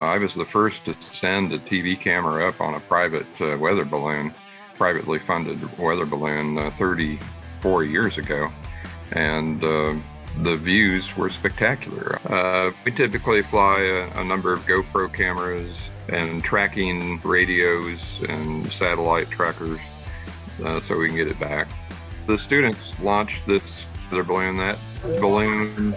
I was the first to send a TV camera up on a private weather balloon, privately funded weather balloon 34 years ago. And the views were spectacular. We typically fly a number of GoPro cameras and tracking radios and satellite trackers so we can get it back. The students launched this weather balloon. That balloon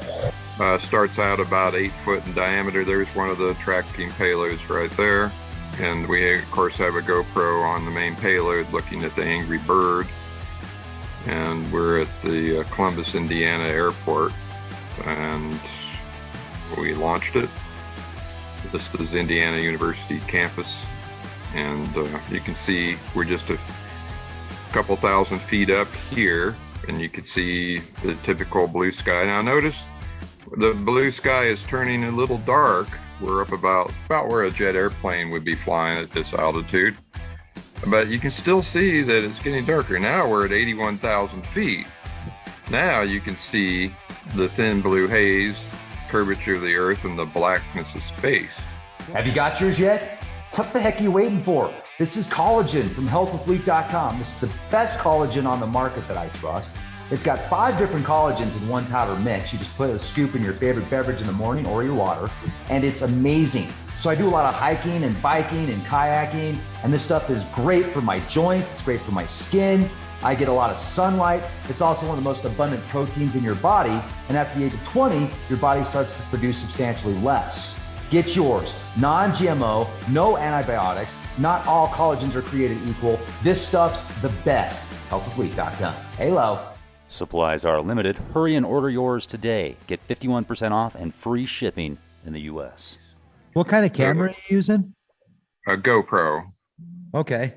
starts out about 8 foot in diameter. There's one of the tracking payloads right there. And we, of course, have a GoPro on the main payload looking at the angry bird. And we're at the Columbus, Indiana airport, and we launched it. This is Indiana University campus, and you can see we're just a couple thousand feet up here, and you can see the typical blue sky. Now notice the blue sky is turning a little dark. We're up about where a jet airplane would be flying at this altitude. But you can still see that it's getting darker. Now we're at 81,000 feet. Now you can see the thin blue haze, curvature of the earth, and the blackness of space. Have you got yours yet? What the heck are you waiting for? This is collagen from healthwithleek.com. This is the best collagen on the market that I trust. It's got 5 different collagens in one powder mix. You just put a scoop in your favorite beverage in the morning or your water, and it's amazing. So I do a lot of hiking and biking and kayaking, and this stuff is great for my joints. It's great for my skin. I get a lot of sunlight. It's also one of the most abundant proteins in your body. And after the age of 20, your body starts to produce substantially less. Get yours. Non-GMO, no antibiotics. Not all collagens are created equal. This stuff's the best. Healthwithleek.com. Hello. Supplies are limited. Hurry and order yours today. Get 51% off and free shipping in the U.S. What kind of camera are you using? A GoPro. Okay.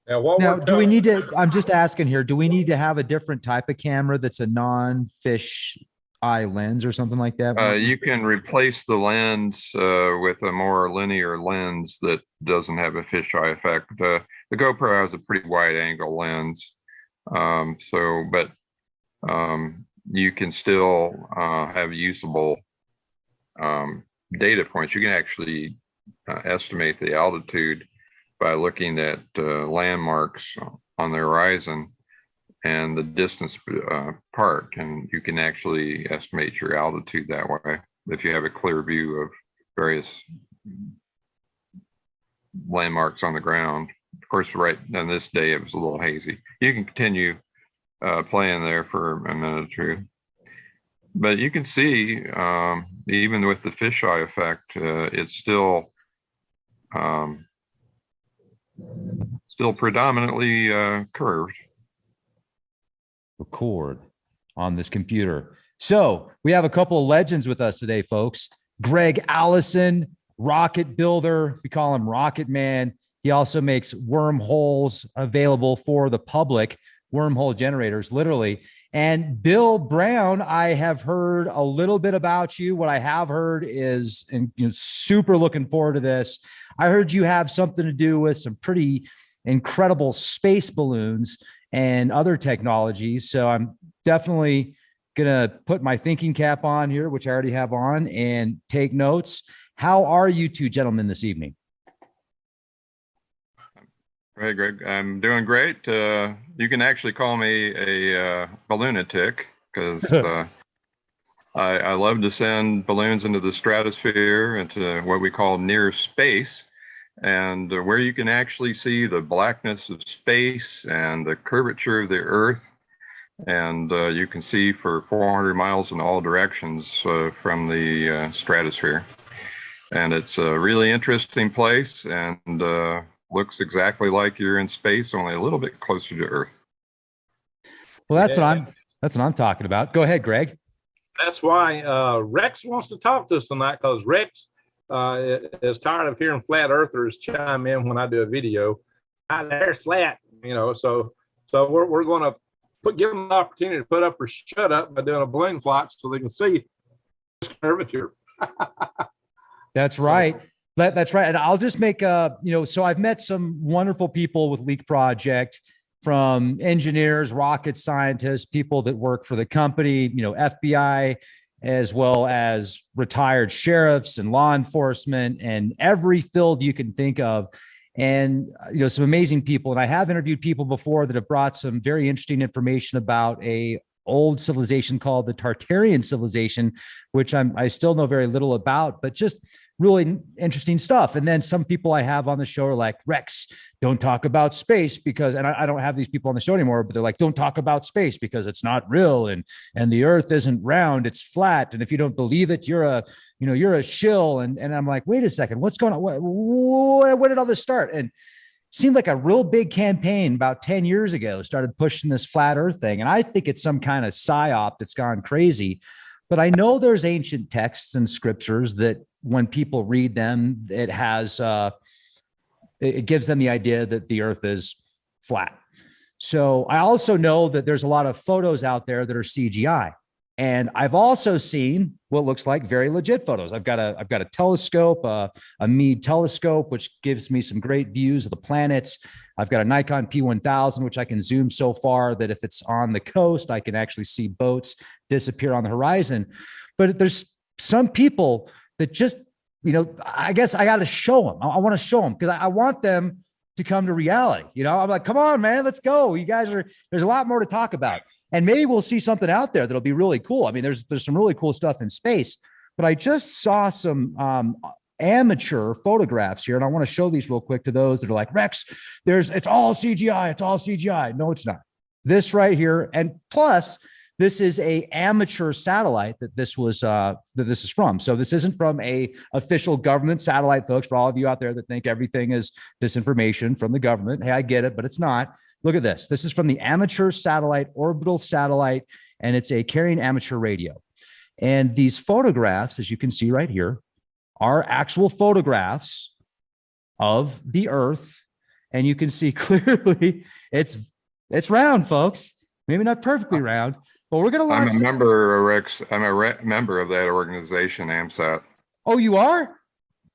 Now, do we need to, I'm just asking here, do we need to have a different type of camera that's a non-fish eye lens or something like that? You can replace the lens with a more linear lens that doesn't have a fisheye effect. The GoPro has a pretty wide angle lens. But you can still have usable data points. You can actually estimate the altitude by looking at landmarks on the horizon and the distance apart, and you can actually estimate your altitude that way if you have a clear view of various landmarks on the ground. Of course, right on this day it was a little hazy. You can continue playing there for a minute or two. But you can see, even with the fisheye effect, it's still predominantly curved. Record on this computer. So we have a couple of legends with us today, folks. Greg Allison, rocket builder. We call him Rocket Man. He also makes wormholes available for the public, wormhole generators, literally. And Bill Brown, I have heard a little bit about you. What I have heard is, and super looking forward to this. I heard you have something to do with some pretty incredible space balloons and other technologies. So I'm definitely going to put my thinking cap on here, which I already have on, and take notes. How are you two gentlemen this evening? Hey, Greg, I'm doing great. You can actually call me a balloonatic because I love to send balloons into the stratosphere, into what we call near space, and where you can actually see the blackness of space and the curvature of the earth. And you can see for 400 miles in all directions from the stratosphere. And it's a really interesting place, and looks exactly like you're in space, only a little bit closer to Earth. Well, that's what I'm talking about. Go ahead, Greg. That's why Rex wants to talk to us tonight, because Rex is tired of hearing flat earthers chime in when I do a video. There's flat, So we're going to give them the opportunity to put up or shut up by doing a balloon flight so they can see this curvature. That's right. That's right. And I'll just make so I've met some wonderful people with Leak Project, from engineers, rocket scientists, people that work for the company, FBI, as well as retired sheriffs and law enforcement and every field you can think of. And, some amazing people. And I have interviewed people before that have brought some very interesting information about a old civilization called the Tartarian civilization, which I still know very little about, but just really interesting stuff. And then some people I have on the show are like, Rex, don't talk about space because, and I don't have these people on the show anymore, but they're like, don't talk about space because it's not real. And the earth isn't round, it's flat. And if you don't believe it, you're a shill. And I'm like, wait a second, what's going on? Where did all this start? And it seemed like a real big campaign about 10 years ago started pushing this flat earth thing. And I think it's some kind of psyop that's gone crazy. But I know there's ancient texts and scriptures that when people read them, it gives them the idea that the earth is flat. So I also know that there's a lot of photos out there that are CGI. And I've also seen what looks like very legit photos. I've got a telescope, a Meade telescope, which gives me some great views of the planets. I've got a Nikon P1000, which I can zoom so far that if it's on the coast, I can actually see boats disappear on the horizon. But there's some people that just, I guess I got to show them. I want to show them because I want them to come to reality. I'm like, come on, man, let's go. You guys there's a lot more to talk about. And maybe we'll see something out there that'll be really cool. I mean, there's some really cool stuff in space, but I just saw some amateur photographs here, and I want to show these real quick to those that are like, Rex, it's all CGI. It's all CGI. No, it's not. This right here, and plus, this is a amateur satellite that this is from. So this isn't from a official government satellite, folks. For all of you out there that think everything is disinformation from the government, hey, I get it, but it's not. Look at this. This is from the Amateur Satellite Orbital Satellite, and it's a carrying amateur radio. And these photographs, as you can see right here, are actual photographs of the Earth. And you can see clearly it's round, folks. Maybe not perfectly round, but we're going to launch. I'm a member, Rex. I'm a member of that organization, AMSAT. Oh, you are?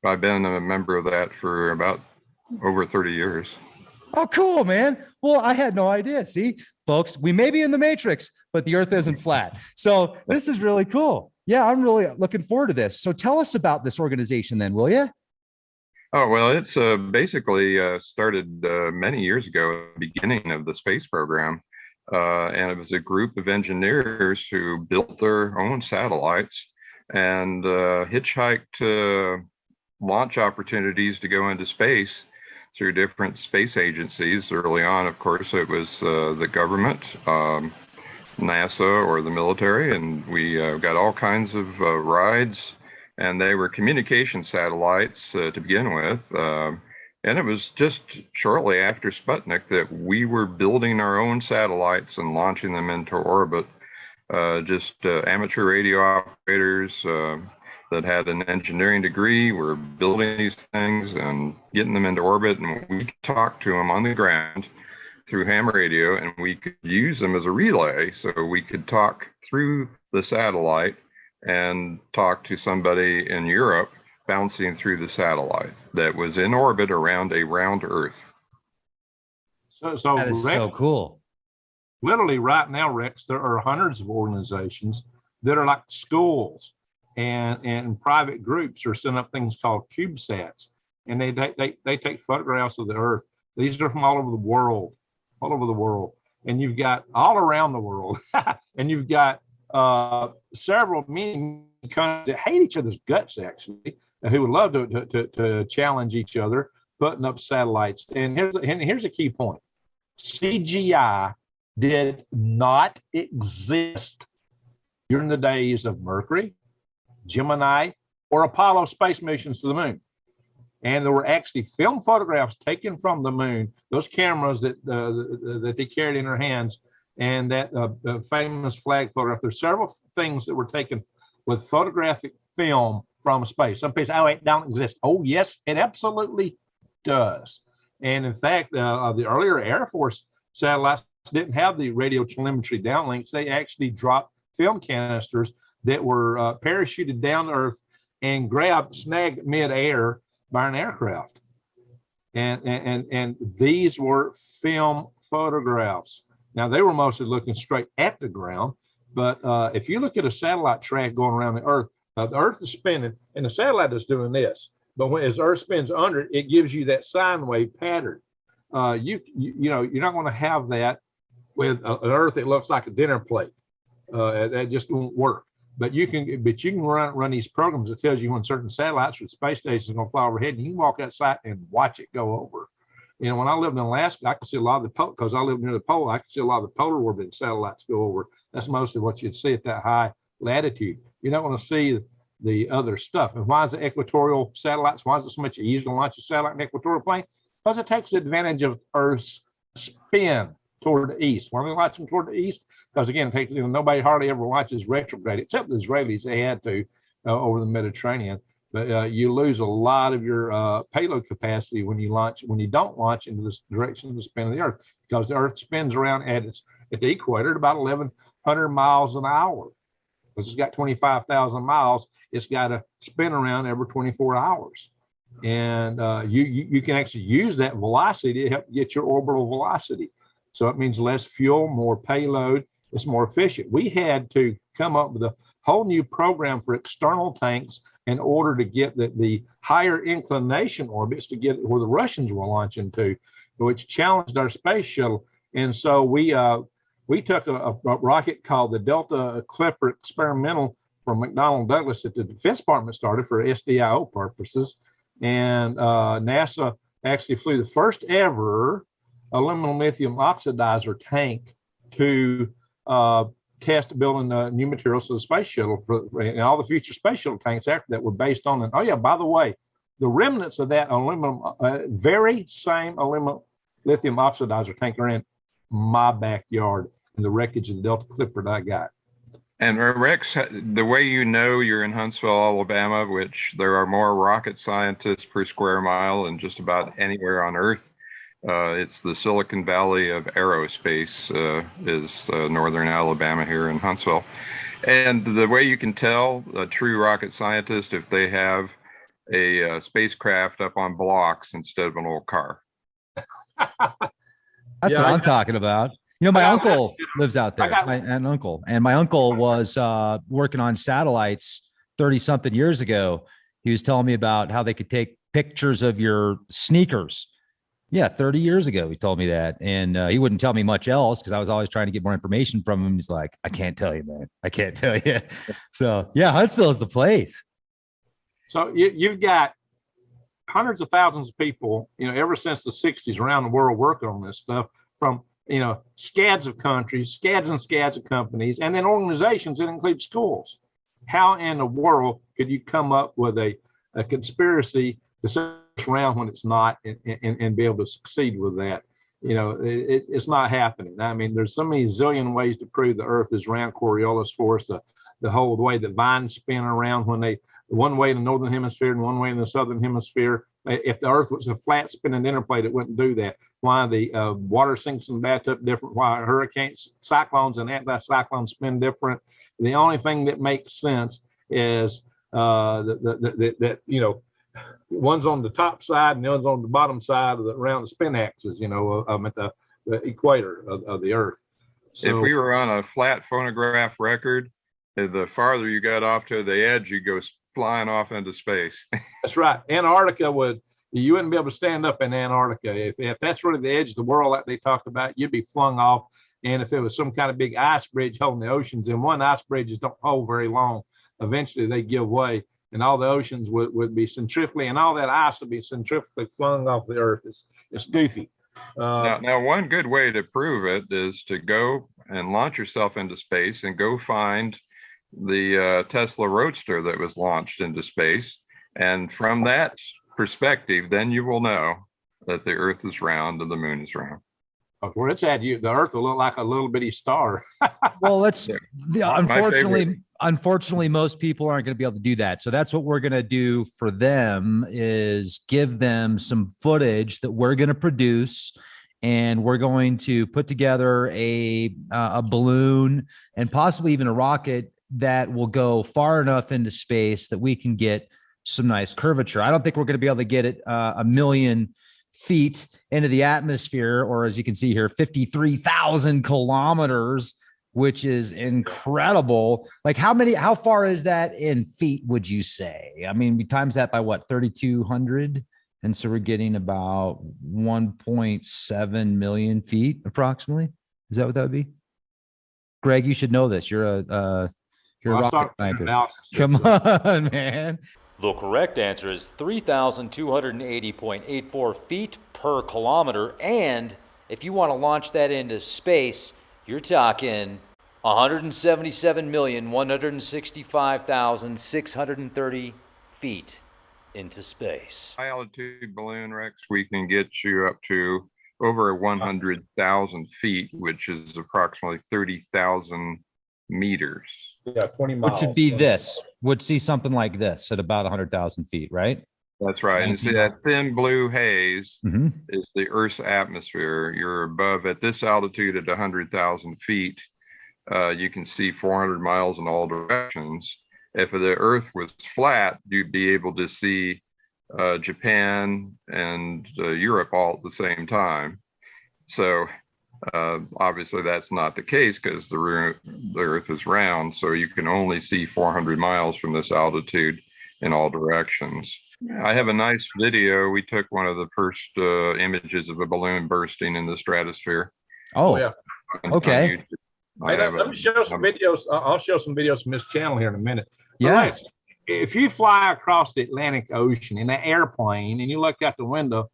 I've been a member of that for about over 30 years. Oh, cool, man. Well, I had no idea. See, folks, we may be in the matrix, but the earth isn't flat. So this is really cool. Yeah, I'm really looking forward to this. So tell us about this organization then, will you? Oh, well, it's basically started many years ago, at the beginning of the space program. And it was a group of engineers who built their own satellites and hitchhiked launch opportunities to go into space through different space agencies. Early on, of course, it was the government, NASA or the military, and we got all kinds of rides, and they were communication satellites to begin with. And it was just shortly after Sputnik that we were building our own satellites and launching them into orbit. Amateur radio operators that had an engineering degree were building these things and getting them into orbit, and we could talk to them on the ground through ham radio, and we could use them as a relay. So we could talk through the satellite and talk to somebody in Europe bouncing through the satellite that was in orbit around a round Earth. So that is Rex, so cool. Literally right now, Rex, there are hundreds of organizations that are like schools and private groups are setting up things called CubeSats, and they take photographs of the Earth. These are from all over the world, and you've got all around the world, and you've got many countries that hate each other's guts, actually, who would love to challenge each other, putting up satellites. And here's a key point: CGI did not exist during the days of Mercury, Gemini, or Apollo space missions to the moon. And there were actually film photographs taken from the moon, those cameras that they carried in their hands, and that famous flag photograph. There's several things that were taken with photographic film from space. Some people say, oh, it don't exist. Oh, yes, it absolutely does. And in fact, the earlier Air Force satellites didn't have the radio telemetry downlinks. They actually dropped film canisters that were parachuted down to Earth and snagged midair by an aircraft. And these were film photographs. Now, they were mostly looking straight at the ground, But if you look at a satellite track going around the Earth is spinning, and the satellite is doing this. But as the Earth spins under it, it gives you that sine wave pattern. You know, you're not going to have that with an Earth that looks like a dinner plate. That just won't work. But you can run these programs that tells you when certain satellites or space stations are going to fly overhead, and you can walk outside and watch it go over. You know, when I lived in Alaska, I could see a lot of the pole, because I lived near the pole. I could see a lot of the polar orbiting satellites go over. That's mostly what you'd see at that high latitude. You're not going to see the other stuff. And why is the equatorial satellites? Why is it so much easier to launch a satellite in the equatorial plane? Because it takes advantage of Earth's spin toward the east. Why do we launch them toward the east? Because again, it takes, nobody hardly ever launches retrograde, except the Israelis. They had to over the Mediterranean. But you lose a lot of your payload capacity when you don't launch into this direction of the spin of the Earth, because the Earth spins around at the equator at about 1,100 miles an hour. Because it's got 25,000 miles, it's got to spin around every 24 hours. And you can actually use that velocity to help get your orbital velocity. So it means less fuel, more payload. It's more efficient. We had to come up with a whole new program for external tanks in order to get the higher inclination orbits to get where the Russians were launching to, which challenged our space shuttle. And so we took a rocket called the Delta Clipper Experimental from McDonnell Douglas that the Defense Department started for SDIO purposes. And NASA actually flew the first ever aluminum lithium oxidizer tank to test building new materials for the space shuttle, and all the future space shuttle tanks after that were based on. And oh yeah, by the way, the remnants of that aluminum, very same aluminum lithium oxidizer tank are in my backyard in the wreckage of the Delta Clipper that I got. And Rex, the way you know you're in Huntsville, Alabama, which there are more rocket scientists per square mile than just about anywhere on Earth. It's the Silicon Valley of aerospace, is northern Alabama here in Huntsville. And the way you can tell a true rocket scientist if they have a spacecraft up on blocks instead of an old car. That's what I'm talking about. You know, my uncle lives out there, an uncle, and my uncle was working on satellites 30-something years ago. He was telling me about how they could take pictures of your sneakers. Yeah, 30 years ago, he told me that. And he wouldn't tell me much else because I was always trying to get more information from him. He's like, I can't tell you, man. I can't tell you. So, yeah, Huntsville is the place. So you've got hundreds of thousands of people, you know, ever since the 60s around the world working on this stuff from, you know, scads of countries, scads and scads of companies, and then organizations that include schools. How in the world could you come up with a conspiracy to say around when it's not and be able to succeed with that? You know, it's not happening. I mean, there's so many zillion ways to prove the Earth is round. Coriolis force, the whole way the vines spin around when they one way in the northern hemisphere and one way in the southern hemisphere. If the Earth was a flat spinning dinner plate, it wouldn't do that. Why the water sinks in the bathtub different? Why hurricanes, cyclones, and anticyclones spin different? The only thing that makes sense is that you know, one's on the top side and the other's on the bottom side of around the spin axis, you know, at the equator of the Earth. So, if we were on a flat phonograph record, the farther you got off to the edge, you go flying off into space. That's right. Antarctica you wouldn't be able to stand up in Antarctica. If that's really the edge of the world like they talked about, you'd be flung off. And if there was some kind of big ice bridge holding the oceans, and one ice bridges don't hold very long, eventually they give way. And all the oceans would be centrifugally, and all that ice would be centrifugally flung off the Earth. It's goofy. Now, one good way to prove it is to go and launch yourself into space and go find the Tesla Roadster that was launched into space. And from that perspective, then you will know that the Earth is round and the moon is round. Where it's at, the Earth will look like a little bitty star. Well, unfortunately, most people aren't going to be able to do that. So that's what we're going to do for them, is give them some footage that we're going to produce, and we're going to put together a balloon and possibly even a rocket that will go far enough into space that we can get some nice curvature. I don't think we're going to be able to get it 1 million feet into the atmosphere, or as you can see here, 53,000 kilometers which is incredible. Like how far is that in feet, would you say? I mean, we times that by what, 3,200? And so we're getting about 1.7 million feet approximately. Is that what that would be? Greg, you should know this. You're a rocket scientist. Come on, man. The correct answer is 3,280.84 feet per kilometer. And if you want to launch that into space, you're talking 177,165,630 feet into space. High altitude balloon, Rex, we can get you up to over 100,000 feet, which is approximately 30,000 meters. Yeah, 20 miles. Which would be this. Would see something like this at about 100,000 feet, right? That's right. And see that thin blue haze Mhm. is the Earth's atmosphere. You're above at this altitude at 100,000 feet. You can see 400 miles in all directions. If the Earth was flat, you'd be able to see Japan and Europe all at the same time. So obviously that's not the case because the Earth is round. So you can only see 400 miles from this altitude in all directions. I have a nice video. We took one of the first images of a balloon bursting in the stratosphere. Oh, yeah. Okay. Let me show some videos. I'll show some videos from this channel here in a minute. Yeah. Right. If you fly across the Atlantic Ocean in an airplane and you look out the window,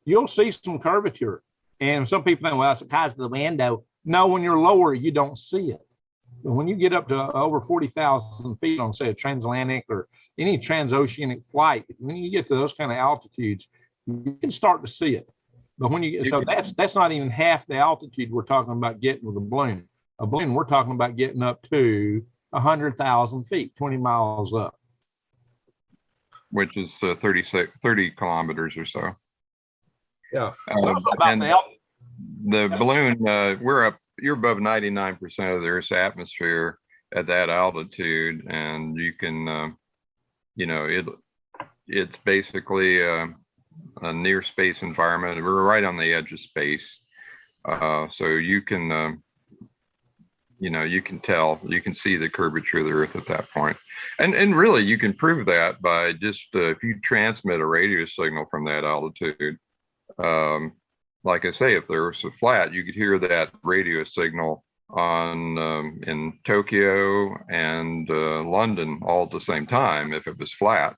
you'll see some curvature. And some people think, well, it's because of the window. No, when you're lower, you don't see it. But when you get up to over 40,000 feet on, say, a transatlantic or any transoceanic flight, when you get to those kind of altitudes, you can start to see it. But when you get, so that's not even half the altitude we're talking about getting with a balloon. A balloon, we're talking about getting up to 100,000 feet, 20 miles up. Which is 30 kilometers or so. Yeah. And the balloon, you're above 99% of the Earth's atmosphere at that altitude. And you can, it's basically a near space environment. We're right on the edge of space. So you can, you can tell, you can see the curvature of the Earth at that point. And really, you can prove that by just, if you transmit a radio signal from that altitude, like I say, if the Earth's flat, you could hear that radio signal on in Tokyo and London all at the same time if it was flat.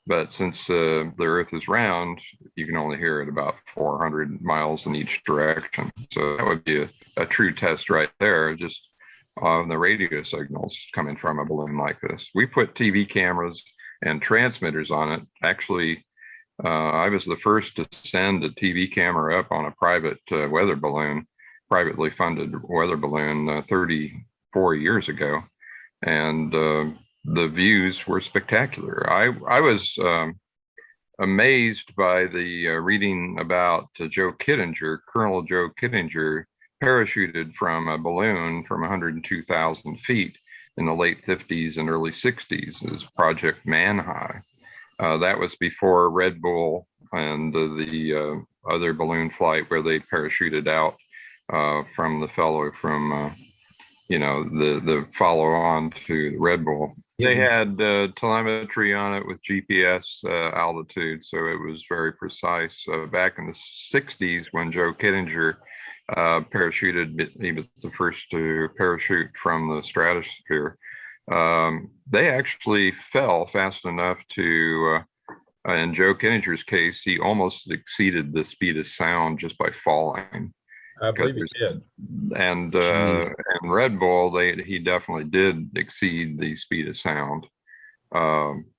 But since the Earth is round, you can only hear it about 400 miles in each direction. So that would be a true test right there, just on the radio signals coming from a balloon like this. We put TV cameras and transmitters on it. Actually, I was the first to send a TV camera up on a private weather balloon, privately funded weather balloon 34 years ago. And the views were spectacular. I was amazed by the reading about Joe Kittinger, Colonel Joe Kittinger, parachuted from a balloon from 102,000 feet in the late 50s and early 60s as Project Man High. That was before Red Bull and the other balloon flight where they parachuted out from the fellow from, the follow on to Red Bull. They had telemetry on it with GPS altitude, so it was very precise. Back in the 60s when Joe Kittinger parachuted, he was the first to parachute from the stratosphere. They actually fell fast enough to, in Joe Kittinger's case, he almost exceeded the speed of sound just by falling. I believe he did. And Red Bull, he definitely did exceed the speed of sound,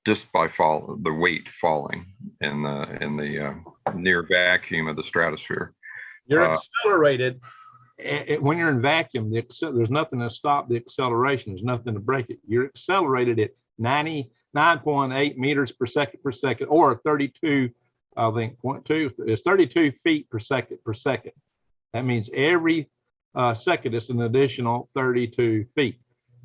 just by the weight falling in the near vacuum of the stratosphere. You're accelerated. When you're in vacuum, there's nothing to stop the acceleration. There's nothing to break it. You're accelerated at 99.8 meters per second, or 32, I think, 0.2. It's 32 feet per second. That means every second it's an additional 32 feet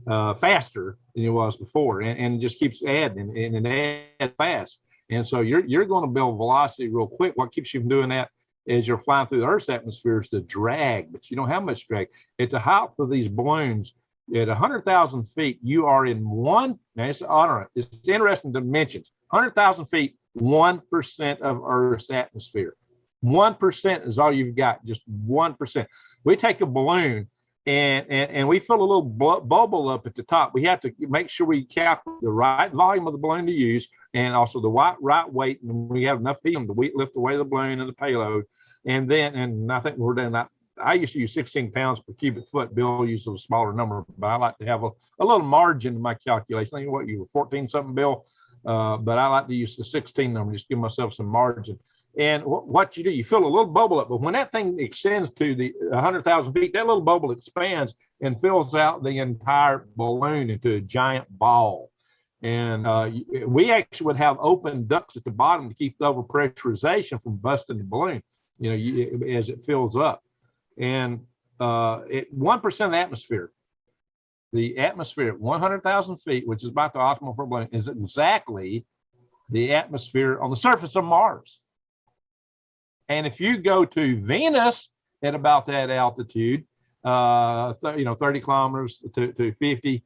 faster than it was before, and it just keeps adding and it adds fast. And so you're going to build velocity real quick. What keeps you from doing that as you're flying through the Earth's atmosphere is the drag, but you don't have much drag. At the height of these balloons, at 100,000 feet, you are in one. Now it's interesting dimensions. 100,000 feet, 1% of Earth's atmosphere. 1% is all you've got, just 1%. We take a balloon and we fill a little bubble up at the top. We have to make sure we calculate the right volume of the balloon to use and also the right weight. And we have enough helium to lift away the balloon and the payload. And I think we're doing that. I used to use 16 pounds per cubic foot. Bill uses a smaller number, but I like to have a little margin in my calculation. I think what you were 14 something, Bill, but I like to use the 16 number, just give myself some margin. And what you do, you fill a little bubble up, but when that thing extends to the 100,000 feet, that little bubble expands and fills out the entire balloon into a giant ball. And we actually would have open ducts at the bottom to keep the overpressurization from busting the balloon, as it fills up. And at 1% of the atmosphere at 100,000 feet, which is about the optimal for a balloon, is exactly the atmosphere on the surface of Mars. And if you go to Venus at about that altitude, 30 kilometers to 50,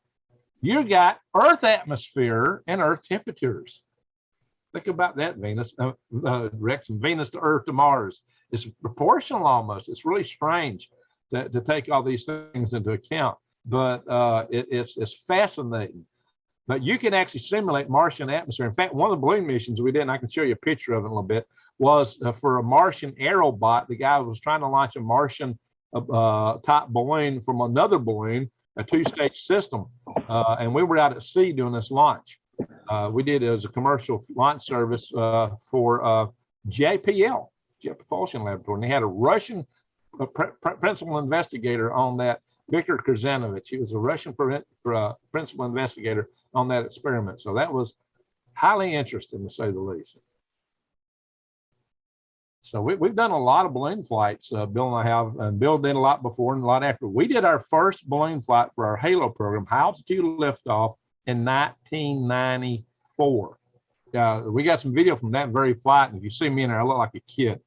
you got Earth atmosphere and Earth temperatures. Think about that, Venus, Rex, from Venus to Earth to Mars. It's proportional almost. It's really strange to take all these things into account, but it's fascinating. But you can actually simulate Martian atmosphere. In fact, one of the balloon missions we did, and I can show you a picture of it in a little bit, was for a Martian aerobot. The guy was trying to launch a Martian type balloon from another balloon, a two-stage system, and we were out at sea doing this launch. We did it as a commercial launch service for JPL, Jet Propulsion Laboratory, and they had a Russian principal investigator on that, Viktor Kurzanovich. He was a Russian principal investigator on that experiment. So that was highly interesting, to say the least. So we've done a lot of balloon flights, Bill and I have, and Bill did a lot before and a lot after. We did our first balloon flight for our HALO program, high altitude liftoff, in 1994. We got some video from that very flight, and if you see me in there, I look like a kid.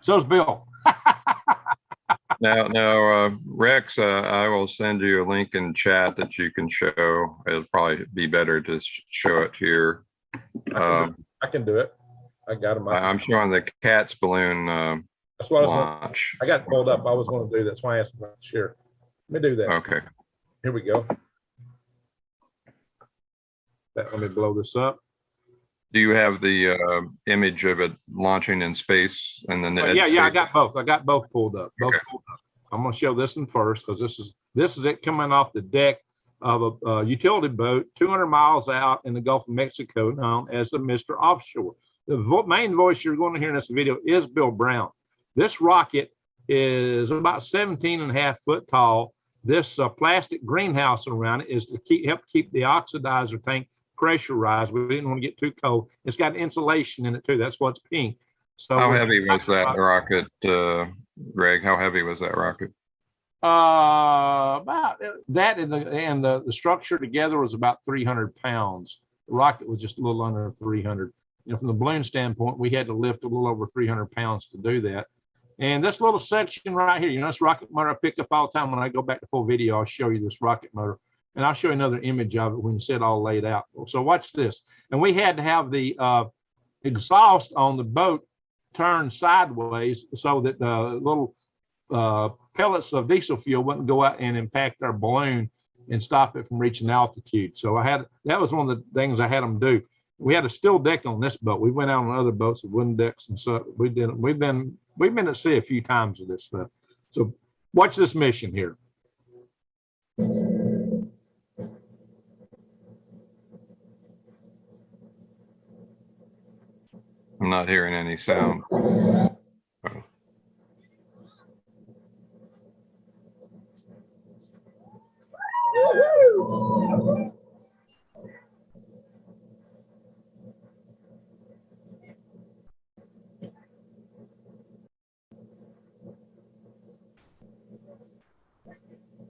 So's Bill. Now, Rex, I will send you a link in chat that you can show. It'll probably be better to show it here. I can do it. I got him. I'm showing the cat's balloon That's what launch. I got it pulled up. I was going to do that. That's why I asked about to share. Let me do that. Okay. Here we go. Let me blow this up. Do you have the image of it launching in space and then? Yeah, I got both. I got both pulled up. Okay. I'm going to show this one first because this is it coming off the deck of a utility boat 200 miles out in the Gulf of Mexico, known as the Mr. Offshore. The main voice you're going to hear in this video is Bill Brown. This rocket is about 17.5 foot tall. This plastic greenhouse around it is to help keep the oxidizer tank pressurized. We didn't want to get too cold. It's got insulation in it too. That's what's pink. So how heavy was that rocket, Greg? How heavy was that rocket? About that and the structure together was about 300 pounds. The rocket was just a little under 300. From the balloon standpoint, we had to lift a little over 300 pounds to do that. And this little section right here, this rocket motor I pick up all the time. When I go back to full video, I'll show you this rocket motor. And I'll show you another image of it when you see it all laid out. So watch this. And we had to have the exhaust on the boat turned sideways so that the little pellets of diesel fuel wouldn't go out and impact our balloon and stop it from reaching altitude. So that was one of the things I had them do. We had a still deck on this boat. We went out on other boats with wooden decks, and so we've been at sea a few times with this stuff. So watch this mission here. I'm not hearing any sound.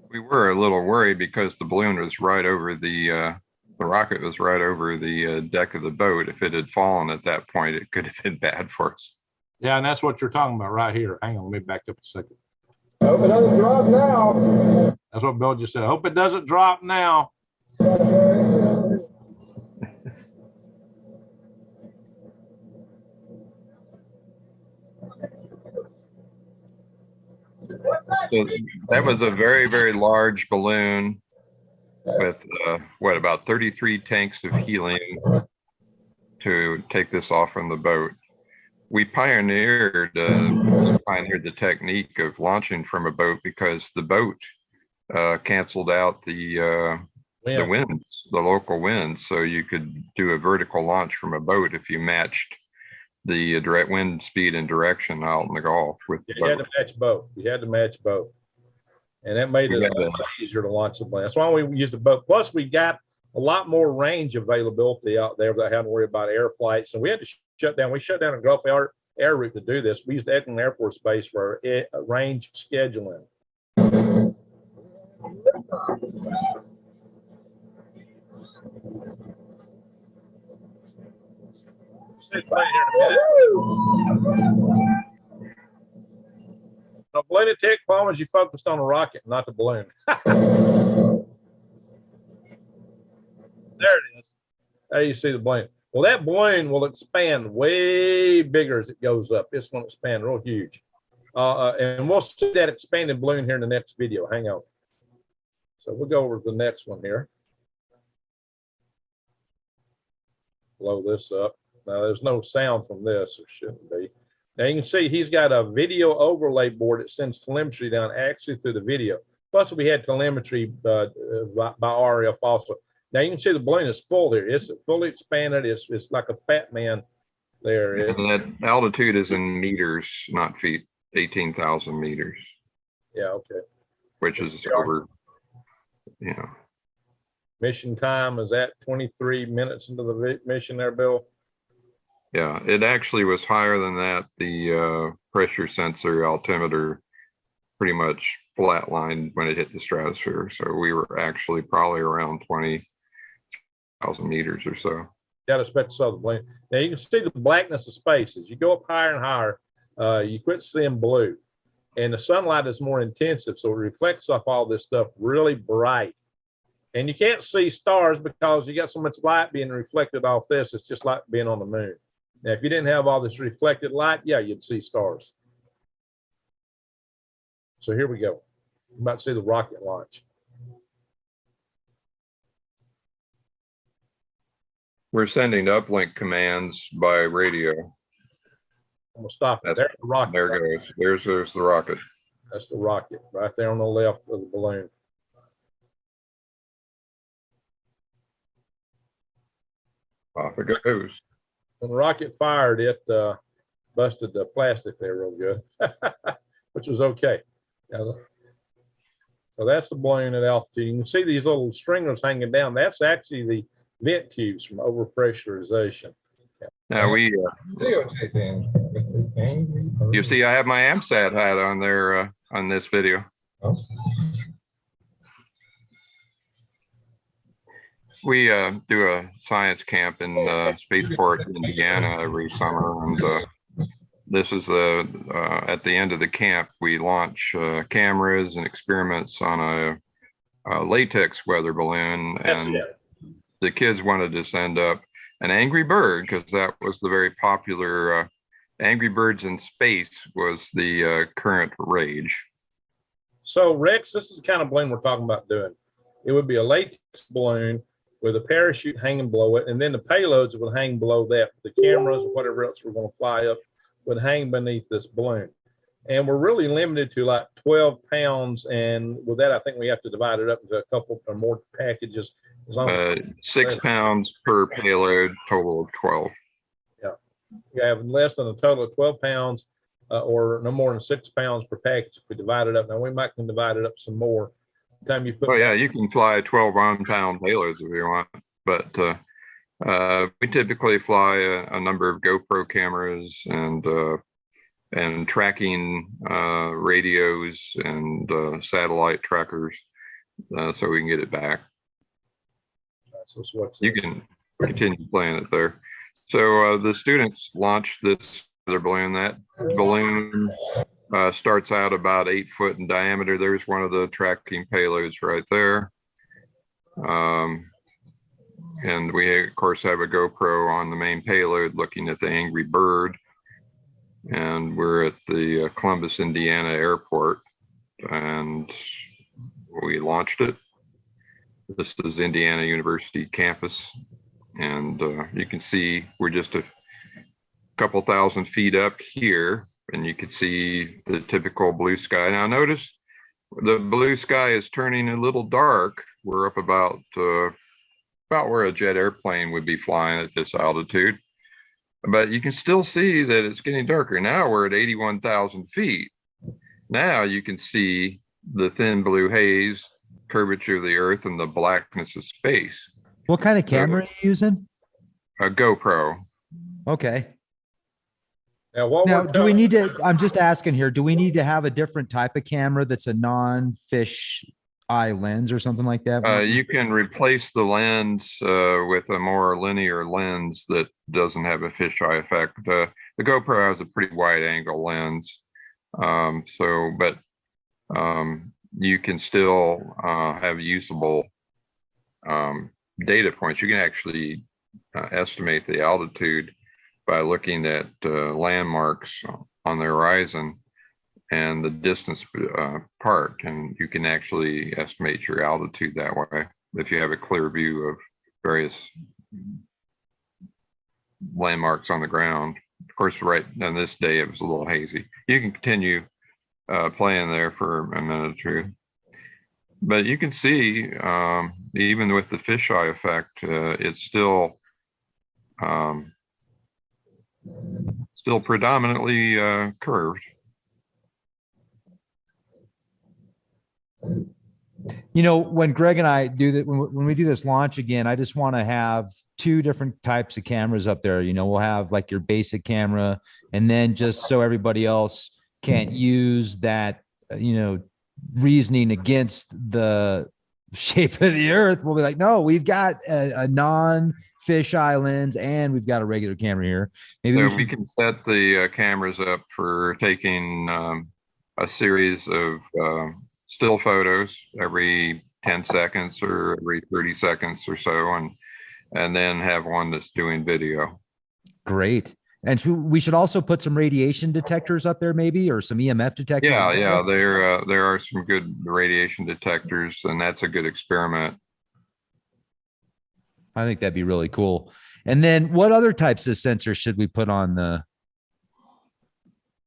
We were a little worried because the balloon was right over the rocket was right over the deck of the boat. If it had fallen at that point, it could have been bad for us. Yeah, and that's what you're talking about right here. Hang on, let me back up a second. Hope it doesn't drop now. That's what Bill just said. I hope it doesn't drop now. So that was a very, very large balloon with what, about 33 tanks of helium to take this off from the boat. We pioneered the technique of launching from a boat because the boat canceled out the winds, the local winds. So you could do a vertical launch from a boat if you matched the direct wind speed and direction out in the Gulf with the You had boat. to match both. You had to match both. And that made it a lot easier to launch the balloon. That's why we used the boat. Plus, we got a lot more range availability out there without having to worry about air flights. And we had to shut down. We shut down a Gulf air route to do this. We used Eglin Air Force Base for range scheduling. A balloon attack, as long as you focused on the rocket, not the balloon. There it is. There you see the balloon. Well, that balloon will expand way bigger as it goes up. It's going to expand real huge. And we'll see that expanded balloon here in the next video. Hang on. So we'll go over to the next one here. Blow this up. Now, there's no sound from this. There shouldn't be. Now, you can see he's got a video overlay board that sends telemetry down actually through the video. Plus, we had telemetry by RF also. Now, you can see the balloon is full here. It's fully expanded. It's like a fat man there. And that altitude is in meters, not feet, 18,000 meters. Yeah, okay. Which is over, Mission time is at 23 minutes into the mission there, Bill. Yeah, it actually was higher than that. The pressure sensor altimeter pretty much flatlined when it hit the stratosphere. So we were actually probably around 20,000 meters or so. Yeah, that's about the balloon. Now you can see the blackness of space. As you go up higher and higher, you quit seeing blue. And the sunlight is more intensive, so it reflects off all this stuff really bright. And you can't see stars because you got so much light being reflected off this. It's just like being on the moon. Now, if you didn't have all this reflected light, yeah, you'd see stars. So here we go. You're about to see the rocket launch. We're sending uplink commands by radio. I'm gonna stop it. There's the rocket. There goes. There's the rocket. That's the rocket right there on the left of the balloon. Off it goes. When the rocket fired, it busted the plastic there real good, which was okay. So that's the balloon at altitude. You can see these little stringers hanging down. That's actually the vent tubes from overpressurization. Now you see, I have my AMSAT hat on there on this video. Oh. We do a science camp in Spaceport, Indiana every summer, and this is at the end of the camp. We launch cameras and experiments on a latex weather balloon, and the kids wanted to send up an Angry Bird because that was the very popular Angry Birds in space was the current rage. So Rex, this is the kind of balloon we're talking about doing. It would be a latex balloon with a parachute hanging below it, and then the payloads would hang below that. The cameras or whatever else we're going to fly up would hang beneath this balloon. And we're really limited to like 12 pounds, and with that, I think we have to divide it up into a couple or more packages. 6 pounds per payload, total of 12. Yeah, you have less than a total of 12 pounds or no more than 6 pounds per package if we divide it up. Now we might can divide it up some more. Time you put you can fly 12 1-pound payloads if you want, but we typically fly a number of GoPro cameras and tracking radios and satellite trackers so we can get it back. So what's you can continue playing it there. So the students launched this balloon. That balloon starts out about 8 foot in diameter. There's one of the tracking payloads right there. And we, of course, have a GoPro on the main payload looking at the Angry Bird. And we're at the Columbus, Indiana airport, and we launched it. This is Indiana University campus. And you can see we're just a couple thousand feet up here, and you can see the typical blue sky. Now notice the blue sky is turning a little dark. We're up about where a jet airplane would be flying at this altitude. But you can still see that it's getting darker. Now we're at 81,000 feet. Now you can see the thin blue haze, curvature of the earth, and the blackness of space. What kind of camera are you using? A GoPro. Okay. Now, do we need to, I'm just asking here, do we need to have a different type of camera that's a non-fish eye lens or something like that? You can replace the lens with a more linear lens that doesn't have a fisheye effect. The GoPro has a pretty wide angle lens. But you can still have usable data points. You can actually estimate the altitude by looking at landmarks on the horizon and the distance apart, and you can actually estimate your altitude that way if you have a clear view of various landmarks on the ground. Of course, right on this day it was a little hazy. You can continue playing there for a minute or two, but you can see even with the fisheye effect, it's still predominantly curved. You know, when Greg and I do that, when we do this launch again, I just want to have two different types of cameras up there. You know, we'll have like your basic camera, and then just so everybody else can't use that, reasoning against the shape of the earth, we'll be like, no, we've got a non-fisheye lens and we've got a regular camera here. Maybe we can set the cameras up for taking a series of still photos every 10 seconds or every 30 seconds or so, and then have one that's doing video. Great. And we should also put some radiation detectors up there, maybe, or some EMF detectors. Yeah. There are some good radiation detectors, and that's a good experiment. I think that'd be really cool. And then what other types of sensors should we put on the?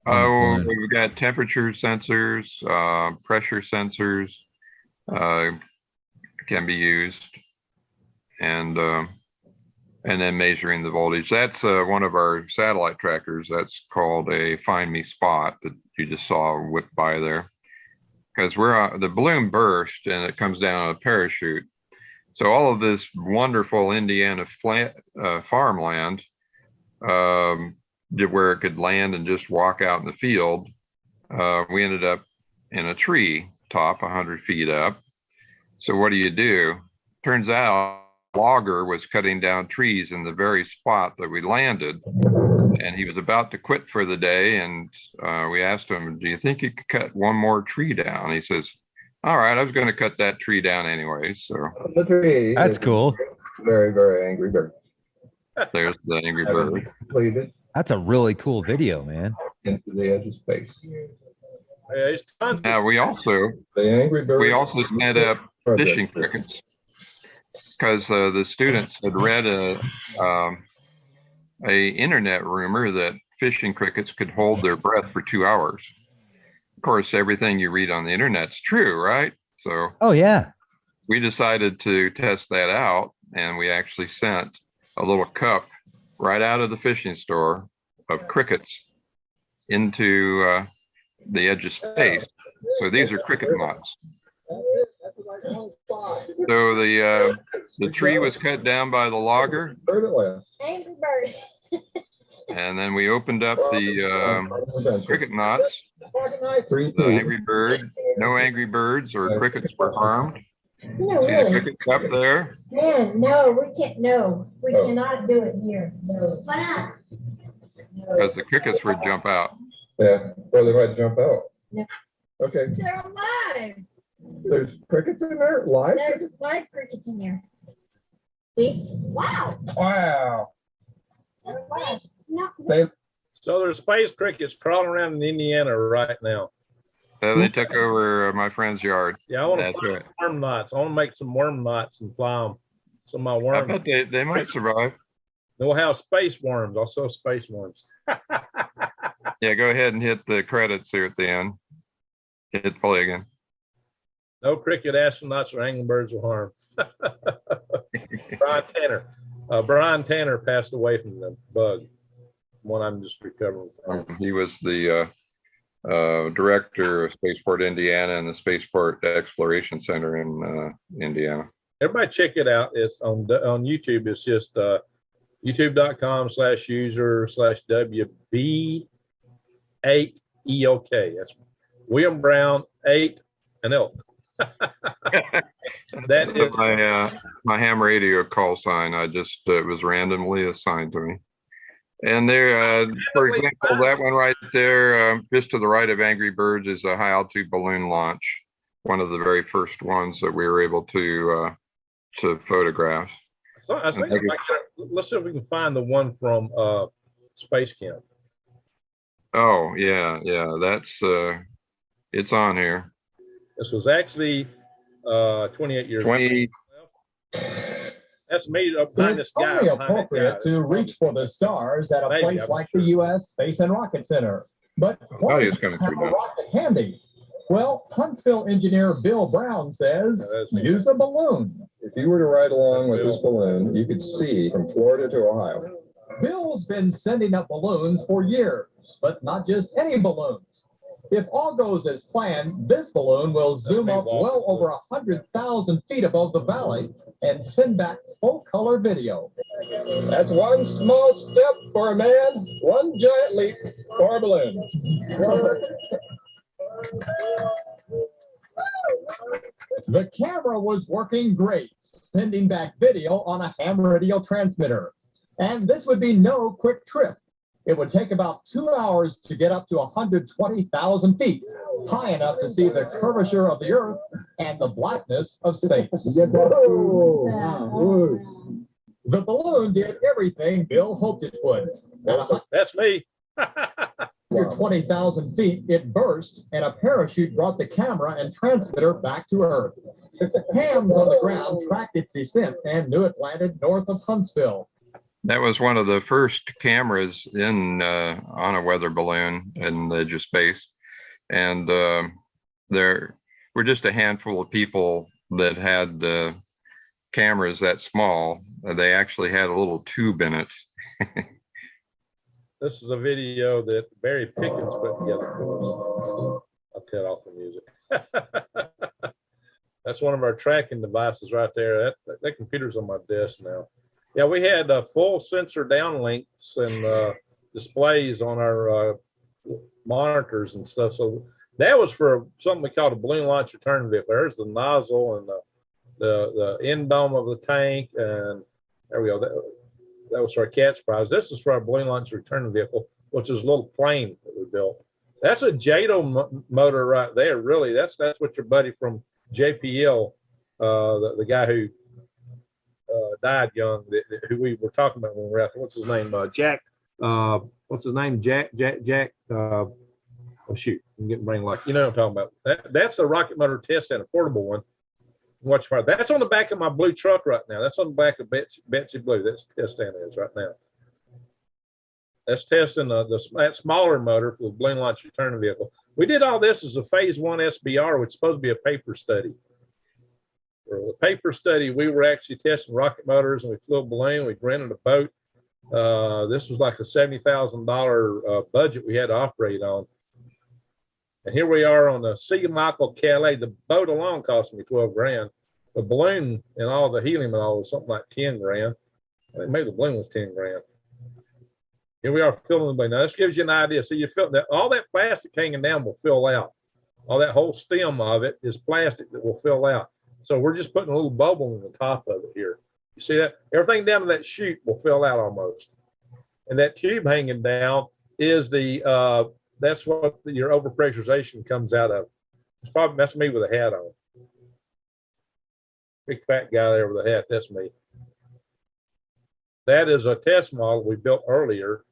We've got temperature sensors, pressure sensors can be used, and then measuring the voltage. That's one of our satellite trackers. That's called a Find Me Spot that you just saw whip by there, because the balloon burst and it comes down on a parachute. So all of this wonderful Indiana farmland, where it could land and just walk out in the field, we ended up in a tree top 100 feet up. So what do? Turns out a logger was cutting down trees in the very spot that we landed, and he was about to quit for the day, and we asked him, do you think you could cut one more tree down? He says, all right, I was going to cut that tree down anyway. So The tree. That's cool. Very, very angry bird. there's the Angry Bird. Completed That's a really cool video, man. into the edge of space. it's tons Now we also The angry bird. set up fishing crickets, because the students had read a internet rumor that fishing crickets could hold their breath for 2 hours. Of course, everything you read on the internet's true, right? So Oh yeah. we decided to test that out, and we actually sent a little cup right out of the fishing store of crickets into the edge of space. So these are cricket moths. So the tree was cut down by the logger, Bird at last. Angry bird. and then we opened up the cricket knots. Three, The Angry Bird, no angry birds or crickets were harmed. No, See the really. crickets up there? Man, no, we can't, no, we Oh. cannot do it here. No. Why not? because the crickets would jump out. Yeah, well, they might jump out. Yeah. Okay, They're alive. there's crickets in there, live? There's live crickets in here. See? Wow. Wow. They're alive. No. So there's space crickets crawling around in Indiana right now. They took over my friend's yard. Yeah, I want to That's find right. some worm knots. I want to make some worm knots and fly them. Some of my I worms. bet they might survive. Then we'll have space worms, also space worms. Yeah, go ahead and hit the credits here at the end. Hit play again. No cricket astronauts or angling birds will harm. Brian Tanner passed away from the bug. One I'm just recovering from. He was the director of Spaceport Indiana and the Spaceport Exploration Center in Indiana. Everybody check it out. It's on YouTube. It's just youtube.com/user/WB8EOK. That's William Brown 8 and elk. That is my ham radio call sign. I just it was randomly assigned to me. And there, for example, that one right there, just to the right of Angry Birds, is a high altitude balloon launch. One of the very first ones that we were able to photograph. So I was thinking, let's see if we can find the one from Space Camp. Oh yeah, that's it's on here. This was actually 28 years 20. ago. That's me behind this It's guy. only behind that appropriate guy. to reach for the stars at a Maybe, place I'm like not the U.S. Space and Rocket Center. But why Audio's coming have through a now. rocket handy? Well, Huntsville engineer Bill Brown says, Yeah, that's- use a balloon. If you were to ride along with this balloon, you could see from Florida to Ohio. Bill's been sending up balloons for years, but not just any balloons. If all goes as planned, this balloon will zoom me up walking well over 100,000 feet above the valley and send back full-color video. That's one small step for a man, one giant leap for a balloon. The camera was working great, sending back video on a ham radio transmitter. And this would be no quick trip. It would take about 2 hours to get up to 120,000 feet, high enough to see the curvature of the Earth and the blackness of space. The balloon did everything Bill hoped it would. At That's me. 120,000 feet, it burst, and a parachute brought the camera and transmitter back to Earth. Hams on the ground tracked its descent and knew it landed north of Huntsville. That was one of the first cameras in on a weather balloon in the edge of space, and there were just a handful of people that had cameras that small. They actually had a little tube in it. This is a video that Barry Pickens put together for us. I'll cut off the music. That's one of our tracking devices right there. That computer's on my desk now. Yeah, we had full sensor downlinks and displays on our monitors and stuff. So that was for something we called a balloon launch return vehicle. There's the nozzle and the end dome of the tank, and there we go. That was for our cat's prize. This is for our balloon launch return vehicle, which is a little plane that we built. That's a JATO motor right there. Really, that's what your buddy from JPL, the guy who died young, who we were talking about when we were out there. What's his name? Jack. What's his name? Jack. Oh shoot, I'm getting brain locked. You know what I'm talking about. That's a rocket motor test stand, a portable one. Watch part. That's on the back of my blue truck right now. That's on the back of Betsy Blue. That's test stand is right now. That's testing that smaller motor for the balloon launch return vehicle. We did all this as a phase 1 SBR, which is supposed to be a paper study. For the paper study, we were actually testing rocket motors, and we flew a balloon. We rented a boat. This was like a $70,000 budget we had to operate on. And here we are on the C. Michael Calais. The boat alone cost me $12 grand. The balloon and all the helium and all was something like 10 grand. I think maybe the balloon was 10 grand. Here we are filling the balloon. Now this gives you an idea. So you feel that all that plastic hanging down will fill out. All that whole stem of it is plastic that will fill out. So we're just putting a little bubble in the top of it here. You see that? Everything down to that chute will fill out almost. And that tube hanging down is that's what your overpressurization comes out of. That's me with a hat on. Big fat guy there with a hat, that's me. That is a test model we built earlier.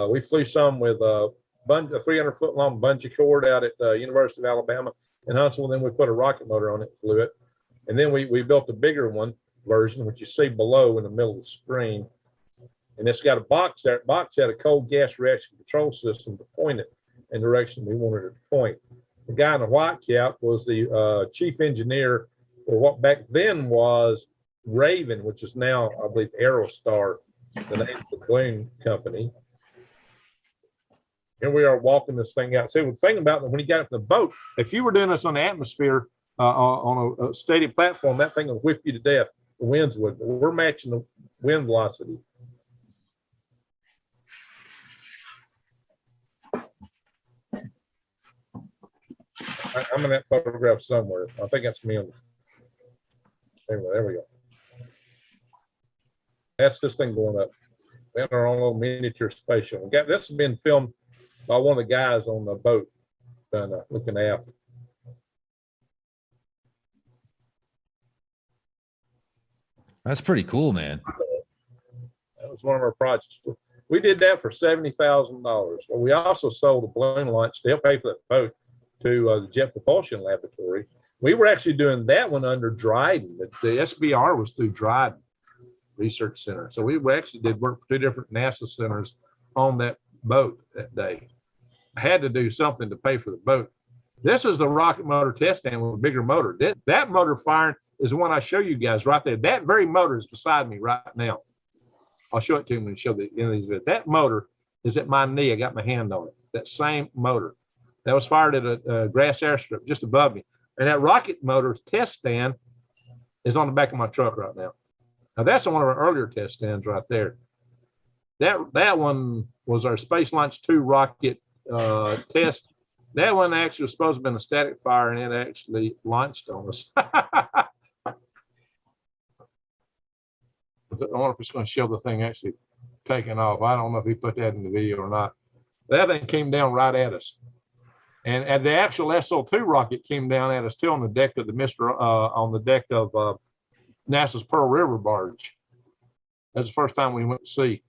We flew some with a 300-foot long bungee cord out at the University of Alabama in Huntsville. Then we put a rocket motor on it, flew it. And then we built a bigger one version, which you see below in the middle of the screen. And it's got a box there. The box had a cold gas reaction control system to point it in the direction we wanted it to point. The guy in the white cap was the chief engineer for what back then was Raven, which is now, I believe, Aerostar, the name of the balloon company. Here we are walking this thing out. See, the thing about it, when you got up in the boat, if you were doing this on the atmosphere on a steady platform, that thing would whip you to death. The winds would. But we're matching the wind velocity. I'm in that photograph somewhere. I think that's me. Anyway, there we go. That's this thing going up. We have our own little miniature spaceship. This has been filmed by one of the guys on the boat, looking aft. That's pretty cool, man. That was one of our projects. We did that for $70,000. Well, we also sold a balloon launch to help pay for that boat to the Jet Propulsion Laboratory. We were actually doing that one under Dryden. The SBR was through Dryden Research Center. So we actually did work for 2 different NASA centers on that boat that day. I had to do something to pay for the boat. This is the rocket motor test stand with a bigger motor. That motor firing is the one I show you guys right there. That very motor is beside me right now. I'll show it to you when we show the end of these videos. That motor is at my knee. I got my hand on it. That same motor. That was fired at a grass airstrip just above me. And that rocket motor test stand is on the back of my truck right now. Now that's one of our earlier test stands right there. That one was our Space Launch 2 rocket test. That one actually was supposed to have been a static fire, and it actually launched on us. I wonder if it's going to show the thing actually taking off. I don't know if he put that in the video or not. That thing came down right at us. And the actual SL2 rocket came down at us too on the deck of the NASA's Pearl River barge. That's the first time we went to sea.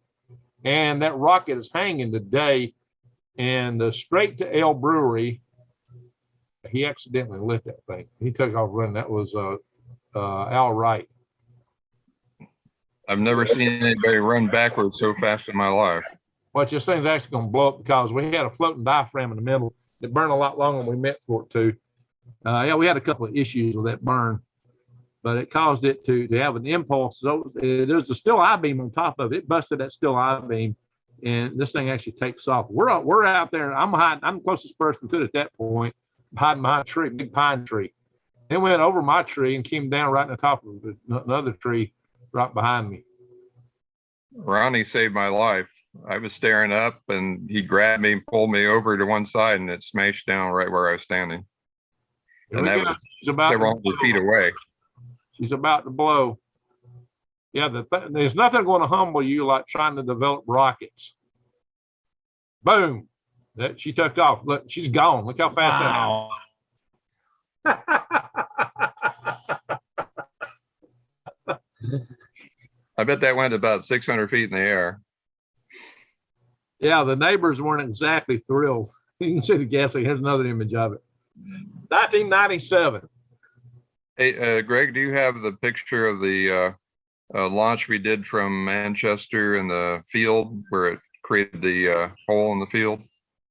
And that rocket is hanging today. And straight to El Brewery, he accidentally lit that thing. He took off running. That was Al Wright. I've never seen anybody run backwards so fast in my life. Well, this thing's actually going to blow up because we had a floating diaphragm in the middle. It burned a lot longer than we meant for it to. Yeah, we had a couple of issues with that burn, but it caused it to have an impulse. So there's a still I-beam on top of it. It busted that still I-beam, and this thing actually takes off. We're out there. I'm the closest person to it at that point, hiding behind a tree, big pine tree. It went over my tree and came down right on the top of another tree right behind me. Ronnie saved my life. I was staring up and he grabbed me and pulled me over to one side and it smashed down right where I was standing. And that was several hundred feet away. She's about to blow. Yeah, there's nothing going to humble you like trying to develop rockets. Boom. She took off. Look, she's gone. Look how fast that happened. I bet that went about 600 feet in the air. Yeah, the neighbors weren't exactly thrilled. You can see the gasoline. Here's another image of it. 1997. Hey, Greg, do you have the picture of the launch we did from Manchester in the field where it created the hole in the field?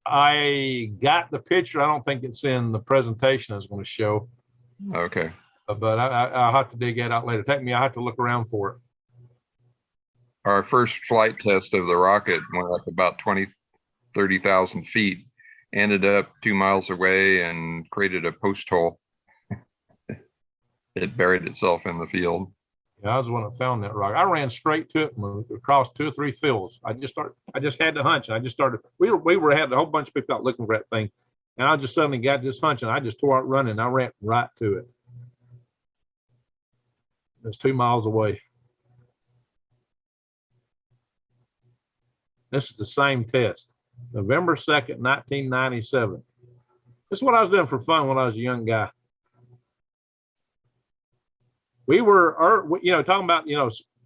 I got the picture. I don't think it's in the presentation I was going to show. Okay. But I'll have to dig that out later. I'll have to look around for it. Our first flight test of the rocket went up about 30,000 feet, ended up 2 miles away and created a post hole. It buried itself in the field. Yeah, I was the one that found that rock. I ran straight to it, across 2 or 3 fields. I just had the hunch. And I just started. We had a whole bunch of people out looking for that thing, and I just suddenly got this hunch, and I just tore out running. I ran right to it. It was 2 miles away. This is the same test. November 2nd, 1997. This is what I was doing for fun when I was a young guy. We were, talking about,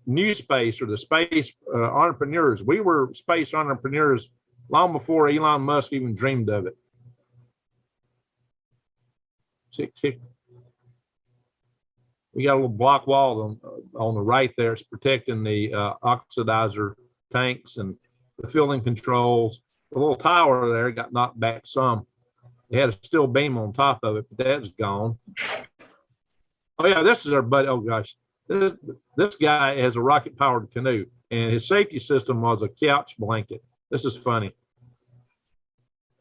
new space or the space entrepreneurs. We were space entrepreneurs long before Elon Musk even dreamed of it. We got a little block wall on the right there. It's protecting the oxidizer tanks and the filling controls. The little tower there got knocked back some. They had a steel beam on top of it, but that's gone. Oh yeah, this is our buddy. Oh gosh, this guy has a rocket-powered canoe, and his safety system was a couch blanket. This is funny.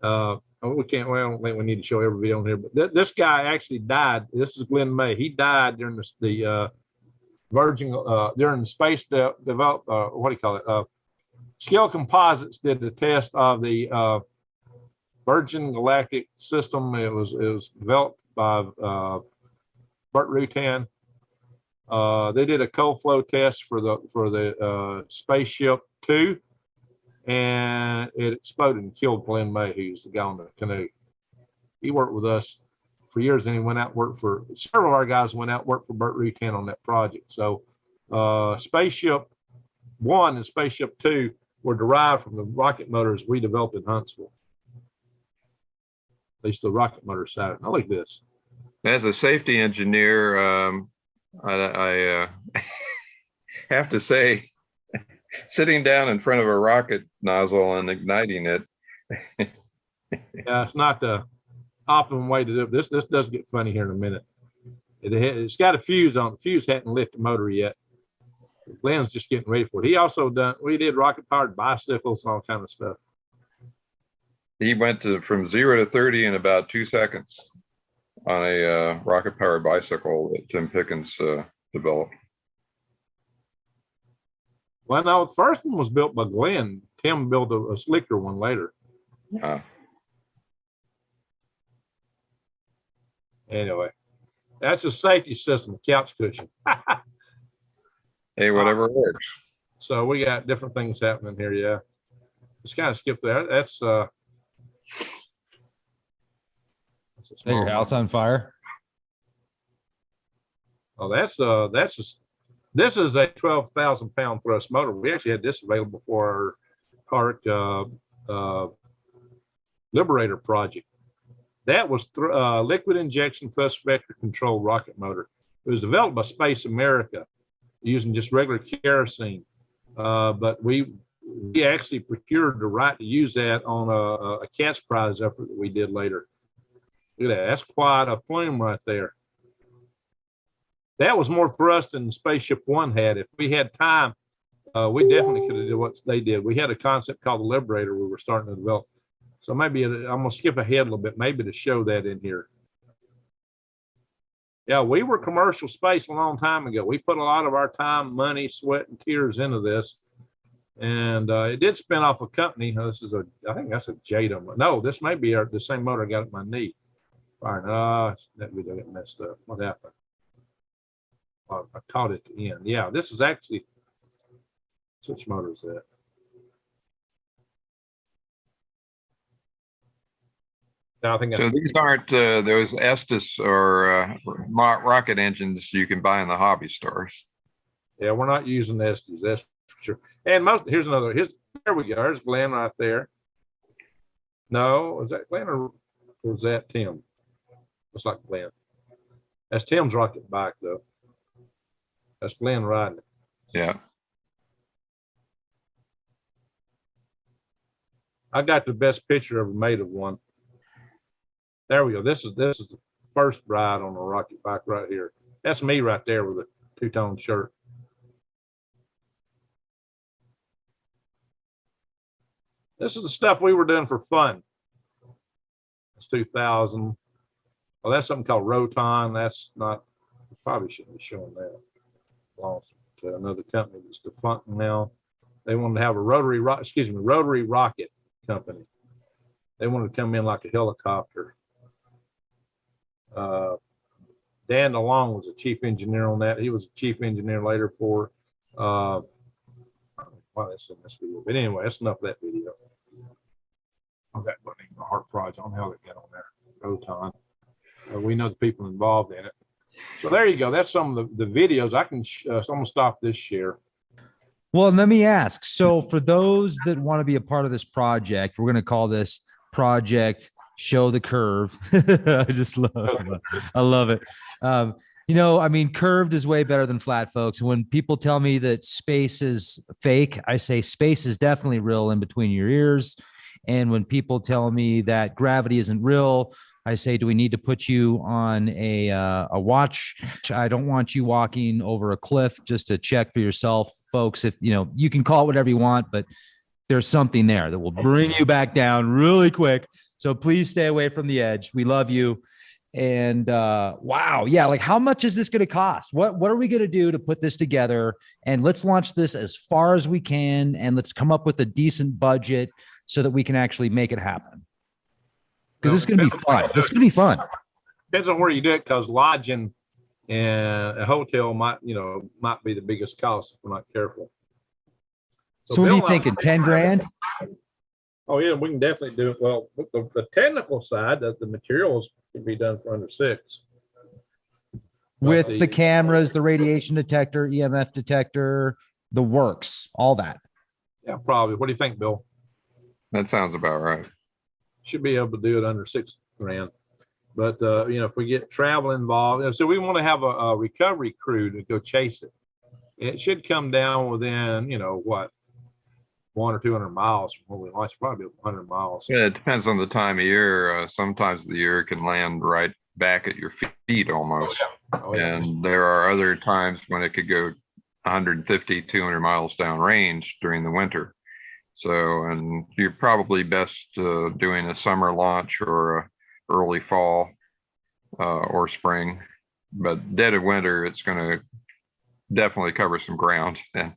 We can't. Well, I don't think we need to show every video on here, but this guy actually died. This is Glenn May. He died during the Virgin during the space develop. What do you call it? Skill Composites did the test of the Virgin Galactic system. It was developed by Burt Rutan. They did a cold flow test for the Spaceship 2, and it exploded and killed Glenn May, who's the guy on the canoe. He worked with us for years, and he went out and worked for several of our guys. Went out and worked for Burt Rutan on that project. So Spaceship 1 and Spaceship 2 were derived from the rocket motors we developed in Huntsville. At least the rocket motor side. Now look at this. As a safety engineer, I have to say, sitting down in front of a rocket nozzle and igniting it. Yeah, it's not the optimum way to do it. This does get funny here in a minute. It's got a fuse on it. The fuse hadn't lit the motor yet. Glenn's just getting ready for it. We did rocket-powered bicycles and all kind of stuff. He went from 0 to 30 in about 2 seconds on a rocket-powered bicycle that Tim Pickens developed. Well, no, the first one was built by Glenn. Tim built a slicker one later. Anyway, that's a safety system, a couch cushion. Hey, whatever works. So we got different things happening here, yeah. Just kind of skip that. That's Is that your house on fire? Oh, this is a 12,000 pound thrust motor. We actually had this available for our HARC Liberator project. That was liquid injection thrust vector control rocket motor. It was developed by Space America using just regular kerosene. But we actually procured the right to use that on a cat's prize effort that we did later. Look at that. That's quite a plume right there. That was more thrust than Spaceship 1 had. If we had time, we definitely could have did what they did. We had a concept called the Liberator we were starting to develop. So maybe I'm going to skip ahead a little bit, maybe to show that in here. Yeah, we were commercial space a long time ago. We put a lot of our time, money, sweat, and tears into this. And it did spin off a company. I think that's a JADA. No, this may be the same motor I got at my knee. All right, that video got messed up. What happened? I caught it at the end. Yeah, this is actually, which motor is that? I think so. These aren't those Estes or rocket engines you can buy in the hobby stores. Yeah, we're not using Estes, that's for sure. And here's another. There we go. There's Glenn right there. No, was that Glenn or was that Tim? Looks like Glenn. That's Tim's rocket bike, though. That's Glenn riding it. Yeah. I got the best picture ever made of one. There we go. This is the first ride on a rocket bike right here. That's me right there with a two-tone shirt. This is the stuff we were doing for fun. It's 2000. Oh, that's something called Roton. That's not, probably shouldn't be showing that. Lost to another company that's defunct now. They wanted to have a rotary rocket company. They wanted to come in like a helicopter. Dan DeLong was a chief engineer on that. He was a chief engineer later for, why that's in this video. But anyway, that's enough of that video. Okay, but the HARC project, I don't know how they get on there. Proton. We know the people involved in it. So there you go. That's some of the videos. I can. So I'm gonna stop this share. Well, let me ask. So for those that want to be a part of this project, we're going to call this project Show the Curve. I love it. You know, I mean, curved is way better than flat, folks. When people tell me that space is fake, I say space is definitely real in between your ears. And when people tell me that gravity isn't real, I say, do we need to put you on a watch? I don't want you walking over a cliff, just to check for yourself, folks. If you know, you can call it whatever you want, but there's something there that will bring you back down really quick. So please stay away from the edge. We love you. And wow, yeah, like how much is this going to cost? What are we going to do to put this together? And let's launch this as far as we can, and let's come up with a decent budget so that we can actually make it happen. Because this is going to be fun. This is going to be fun. Depends on where you do it, because lodging and a hotel might be the biggest cost if we're not careful. So what are you thinking? 10 grand? Oh yeah, we can definitely do it. Well, the technical side, that the materials can be done for under $6. With the cameras, the radiation detector, EMF detector, the works, all that. Yeah, probably. What do you think, Bill? That sounds about right. Should be able to do it under $6 grand. But if we get travel involved, so we want to have a recovery crew to go chase it. It should come down within, 100 or 200 miles from where we launch, probably 100 miles. Yeah, it depends on the time of year. Sometimes the year can land right back at your feet almost. Oh, yeah. And there are other times when it could go 150, 200 miles downrange during the winter. So, and you're probably best doing a summer launch or a early fall or spring. But dead of winter, it's going to definitely cover some ground. And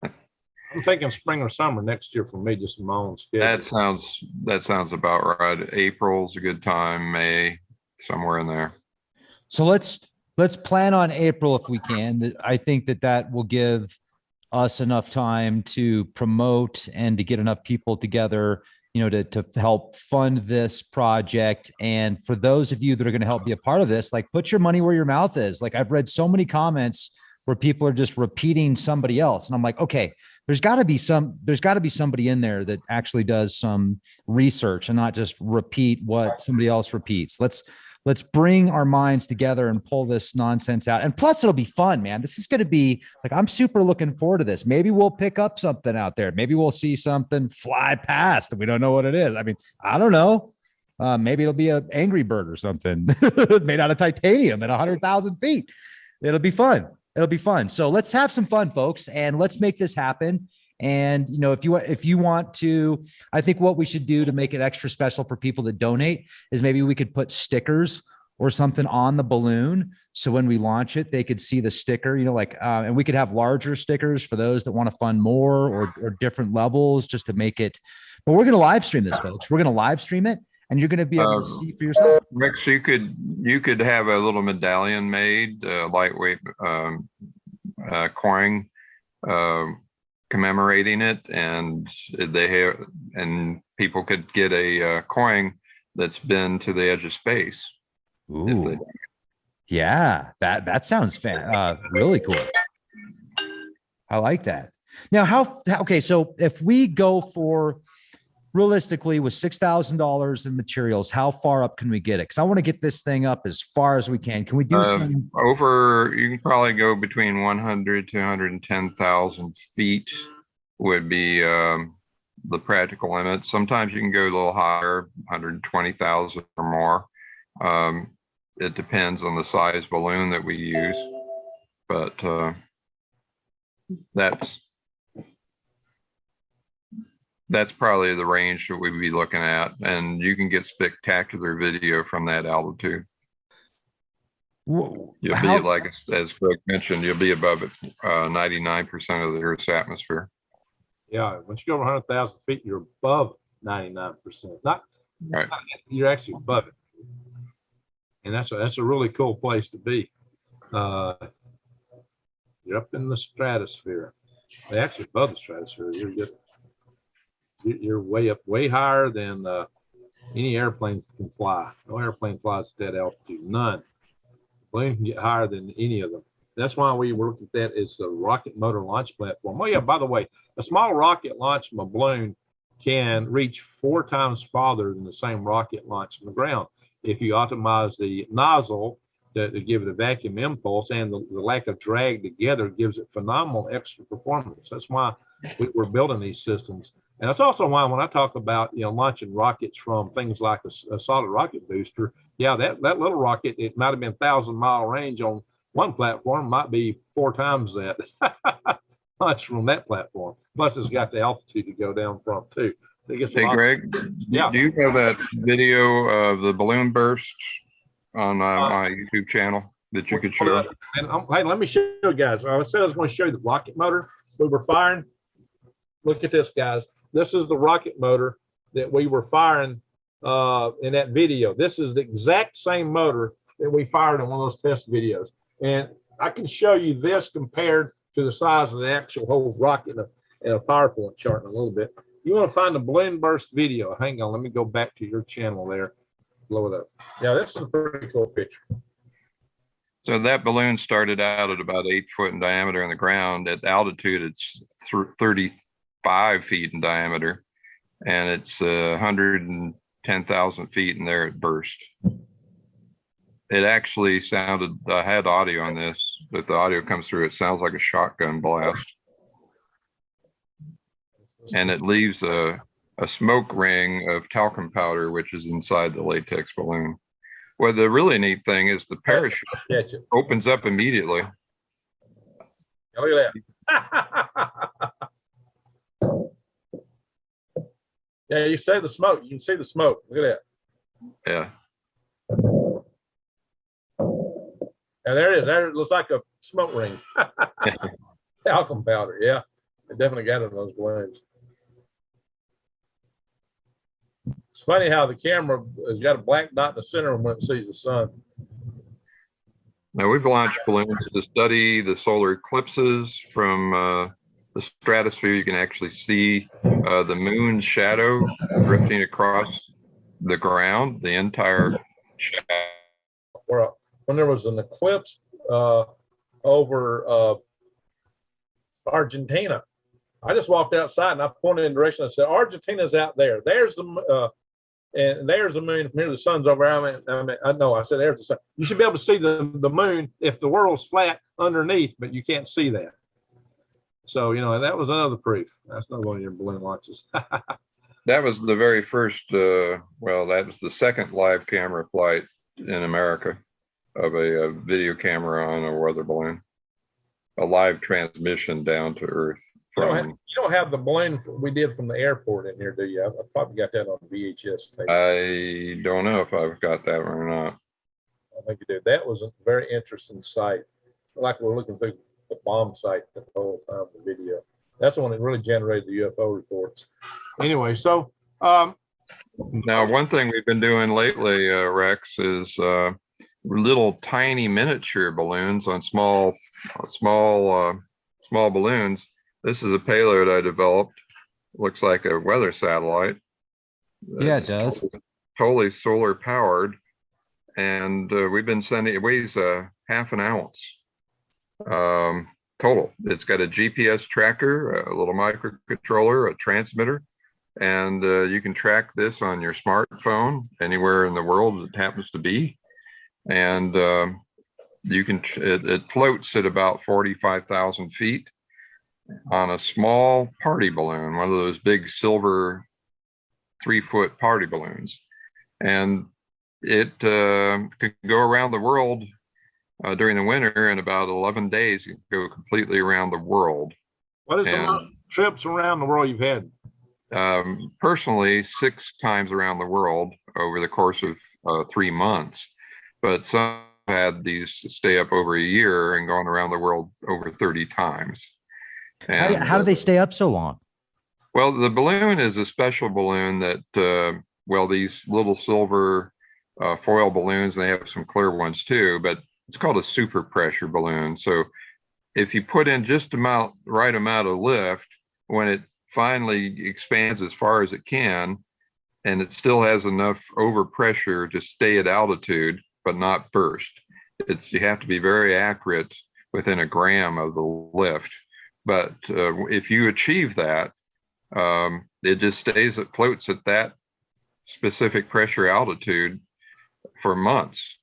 I'm thinking spring or summer next year for me, just my own schedule. that sounds about right. April's a good time, May, somewhere in there. So let's plan on April if we can. I think that will give us enough time to promote and to get enough people together, to help fund this project. And for those of you that are going to help be a part of this, like, put your money where your mouth is. Like, I've read so many comments where people are just repeating somebody else. And I'm like, okay, there's got to be somebody in there that actually does some research and not just repeat what somebody else repeats. Let's bring our minds together and pull this nonsense out. And plus, it'll be fun, man. This is going to be like, I'm super looking forward to this. Maybe we'll pick up something out there. Maybe we'll see something fly past and we don't know what it is. I mean, I don't know. Maybe it'll be an Angry Bird or something made out of titanium at 100,000 feet. It'll be fun. It'll be fun. So let's have some fun, folks, and let's make this happen. And, if you want to, I think what we should do to make it extra special for people that donate is maybe we could put stickers or something on the balloon. So when we launch it, they could see the sticker, and we could have larger stickers for those that want to fund more or different levels just to make it. But we're going to live stream this, folks. We're going to live stream it, and you're going to be able to see for yourself. Rex, you could have a little medallion made, lightweight coin, commemorating it, and people could get a coin that's been to the edge of space. Ooh. Yeah, that sounds really cool. I like that. Now, okay, so if we go for, realistically, with $6,000 in materials, how far up can we get it? Because I want to get this thing up as far as we can. Can we do something? You can probably go between 100 to 110,000 feet would be the practical limit. Sometimes you can go a little higher, 120,000 or more. It depends on the size balloon that we use, but that's probably the range that we'd be looking at, and you can get spectacular video from that altitude. You'll be, like as Greg mentioned, you'll be above 99% of the Earth's atmosphere. Yeah, once you go over 100,000 feet, you're above 99%. Right. You're actually above it, and that's a really cool place to be. You're up in the stratosphere. They actually above the stratosphere. You're way up, way higher than any airplane can fly. No airplane flies at that altitude. None. Balloon can get higher than any of them. That's why we were looking at that as a rocket motor launch platform. Oh yeah, by the way, a small rocket launched from a balloon can reach 4 times farther than the same rocket launched from the ground. If you optimize the nozzle to give it a vacuum impulse, and the lack of drag together gives it phenomenal extra performance. That's why we're building these systems. And that's also why when I talk about, launching rockets from things like a solid rocket booster, yeah, that little rocket, it might have been 1,000-mile range on one platform, might be 4 times that launch from that platform. Plus, it's got the altitude to go down from too. So hey, Greg, yeah. Do you have that video of the balloon burst on my YouTube channel that you could show? And hey, let me show you guys. I said I was going to show you the rocket motor we were firing. Look at this, guys. This is the rocket motor that we were firing in that video. This is the exact same motor that we fired in one of those test videos. And I can show you this compared to the size of the actual whole rocket in a PowerPoint chart in a little bit. You want to find the balloon burst video. Hang on, let me go back to your channel there. Blow it up. Yeah, this is a pretty cool picture. So that balloon started out at about 8 foot in diameter on the ground. At altitude, it's 35 feet in diameter, and it's 110,000 feet in there it burst. It actually sounded, I had audio on this, but the audio comes through, it sounds like a shotgun blast. And it leaves a smoke ring of talcum powder, which is inside the latex balloon. Well, the really neat thing is the parachute opens up immediately. Oh, look at that. Yeah, you see the smoke. You can see the smoke. Look at that. Yeah. And there it is. There it looks like a smoke ring. Talcum powder. Yeah, it definitely got it in those balloons. It's funny how the camera has got a black dot in the center when it sees the sun. Now, we've launched balloons to study the solar eclipses from the stratosphere. You can actually see the moon's shadow drifting across the ground, the entire shadow. When there was an eclipse over Argentina, I just walked outside and I pointed in the direction. I said, Argentina's out there. There's the and there's the moon. From here, the sun's over. I said, there's the sun. You should be able to see the moon if the world's flat underneath, but you can't see that. So, that was another proof. That's not one of your balloon launches. That was the very first, that was the second live camera flight in America of a video camera on a weather balloon, a live transmission down to Earth. You don't have the balloon we did from the airport in here, do you? I probably got that on VHS tape. I don't know if I've got that one or not. I think you did. That was a very interesting sight. Like we're looking through the bomb site the whole time, the video. That's the one that really generated the UFO reports. Anyway, so now one thing we've been doing lately, Rex, is little tiny miniature balloons on small balloons. This is a payload I developed. Looks like a weather satellite. Yeah, it does. Totally solar powered, and we've been sending. It weighs half an ounce total. It's got a GPS tracker, a little microcontroller, a transmitter, and you can track this on your smartphone anywhere in the world it happens to be. And you can. It floats at about 45,000 feet on a small party balloon, one of those big silver 3-foot party balloons, and it can go around the world during the winter. In about 11 days, you can go completely around the world. What is the most trips around the world you've had? Personally, 6 times around the world over the course of 3 months, but some had these stay up over a year and gone around the world over 30 times. And, how do they stay up so long? Well, the balloon is a special balloon that, these little silver foil balloons, they have some clear ones too, but it's called a super pressure balloon. So if you put in just right amount of lift, when it finally expands as far as it can, and it still has enough overpressure to stay at altitude but not burst. You have to be very accurate within a gram of the lift. But if you achieve that, it just it floats at that specific pressure altitude for months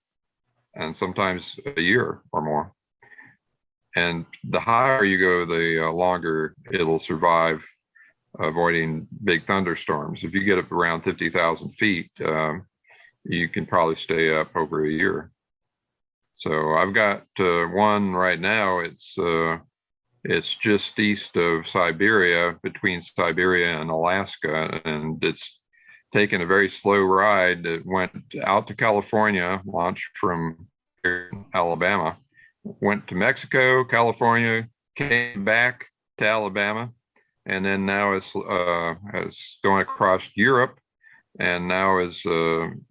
and sometimes a year or more. And the higher you go, the longer it'll survive, avoiding big thunderstorms. If you get up around 50,000 feet, you can probably stay up over a year. So I've got one right now. It's just east of Siberia, between Siberia and Alaska, and it's taken a very slow ride. It went out to California, launched from Alabama, went to Mexico, California, came back to Alabama, and then now is going across Europe, and now is in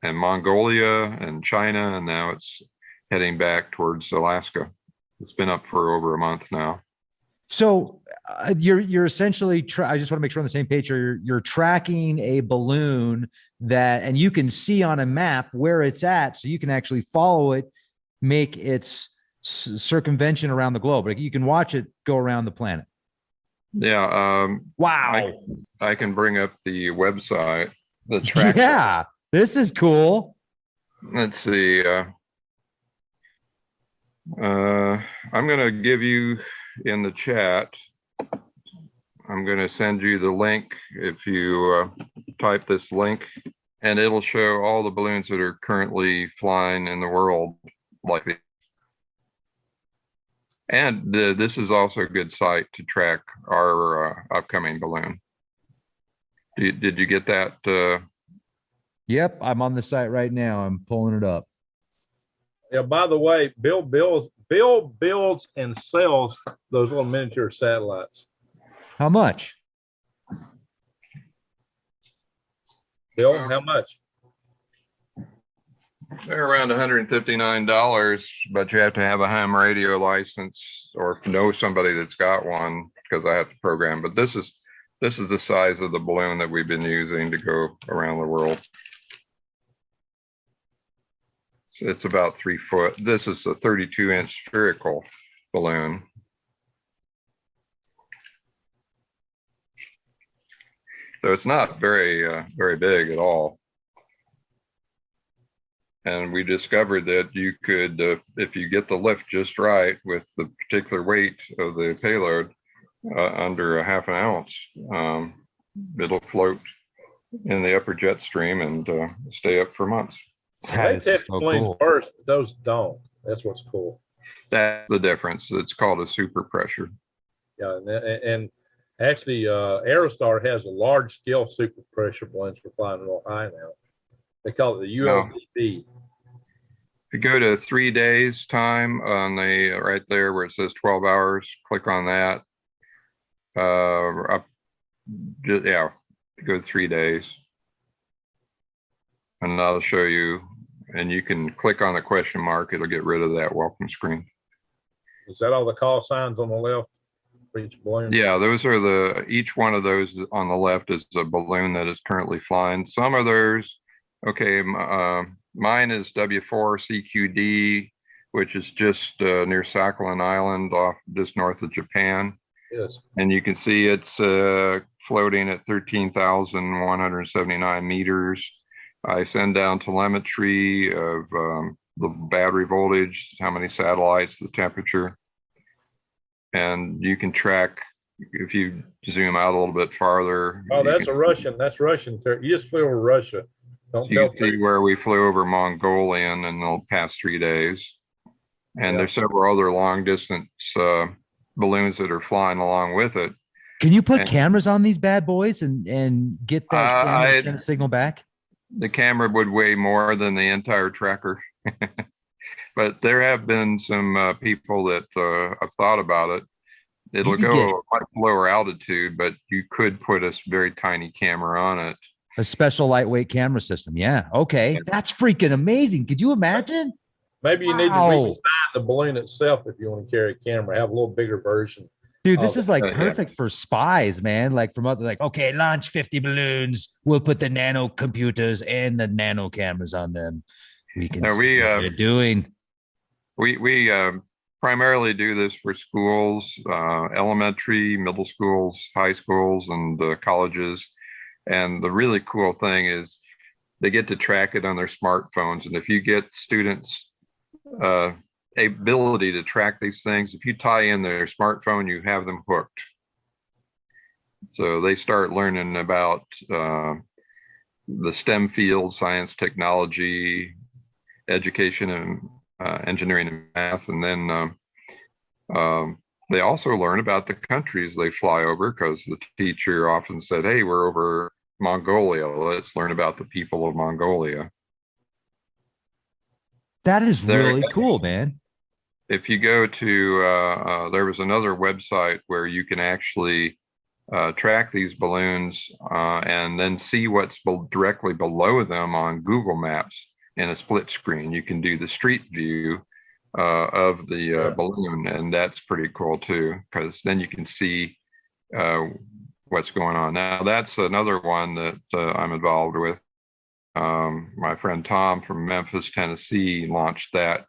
Mongolia and China, and now it's heading back towards Alaska. It's been up for over a month now. So you're essentially I just want to make sure on the same page. You're tracking a balloon and you can see on a map where it's at, so you can actually follow it, make its circumvention around the globe. Like you can watch it go around the planet. Yeah. Wow. I can bring up the website. The track. Yeah, this is cool. Let's see. I'm going to give you in the chat. I'm going to send you the link if you type this link, and it'll show all the balloons that are currently flying in the world like this. And this is also a good site to track our upcoming balloon. Did you get that? Yep, I'm on the site right now. I'm pulling it up. Yeah, by the way, Bill builds and sells those little miniature satellites. How much? Bill, how much? They're around $159, but you have to have a ham radio license or know somebody that's got one, because I have to program. But this is the size of the balloon that we've been using to go around the world. It's about 3 foot. This is a 32-inch spherical balloon. So it's not very big at all. And we discovered that you could, if you get the lift just right with the particular weight of the payload, under a half an ounce, it'll float in the upper jet stream and stay up for months. They test balloons first, but those don't. That's what's cool. That's the difference. It's called a super pressure. Yeah, and actually, Aerostar has a large scale super pressure balloons for flying real high now. They call it the ULDB. If you go to 3 days time on the right there where it says 12 hours, click on that. Yeah, go 3 days. And that'll show you, and you can click on the question mark. It'll get rid of that welcome screen. Is that all the call signs on the left for each balloon? Yeah, those are each one of those on the left is a balloon that is currently flying. Some of those, okay, mine is W4CQD, which is just near Sakhalin Island, just north of Japan. Yes. And you can see it's floating at 13,179 meters. I send down telemetry of the battery voltage, how many satellites, the temperature. And you can track, if you zoom out a little bit farther. Oh, that's Russian. That's Russian. You just flew over Russia. Don't you can see where we flew over Mongolia in the past 3 days. And there's several other long distance balloons that are flying along with it. Can you put cameras on these bad boys and get that camera to send a signal back? The camera would weigh more than the entire tracker. But there have been some people that have thought about it. It'll go much lower altitude, but you could put a very tiny camera on it. A special lightweight camera system. Yeah. Okay. That's freaking amazing. Could you imagine? Maybe you need to redesign the balloon itself if you want to carry a camera. Have a little bigger version. Dude, this is like yeah. perfect for spies, man. Like from other, like, okay, launch 50 balloons. We'll put the nano computers and the nano cameras on them. We can see what they're doing. We primarily do this for schools, elementary, middle schools, high schools, and colleges. And the really cool thing is they get to track it on their smartphones. And if you get students ability to track these things, if you tie in their smartphone, you have them hooked. So they start learning about the STEM field, science, technology, education, and engineering and math. And then they also learn about the countries they fly over, because the teacher often said, hey, we're over Mongolia. Let's learn about the people of Mongolia. That is really cool, man. If you go to, there was another website where you can actually track these balloons and then see what's directly below them on Google Maps in a split screen. You can do the street view of the balloon, and that's pretty cool too, because then you can see what's going on. Now, that's another one that I'm involved with. My friend Tom from Memphis, Tennessee, launched that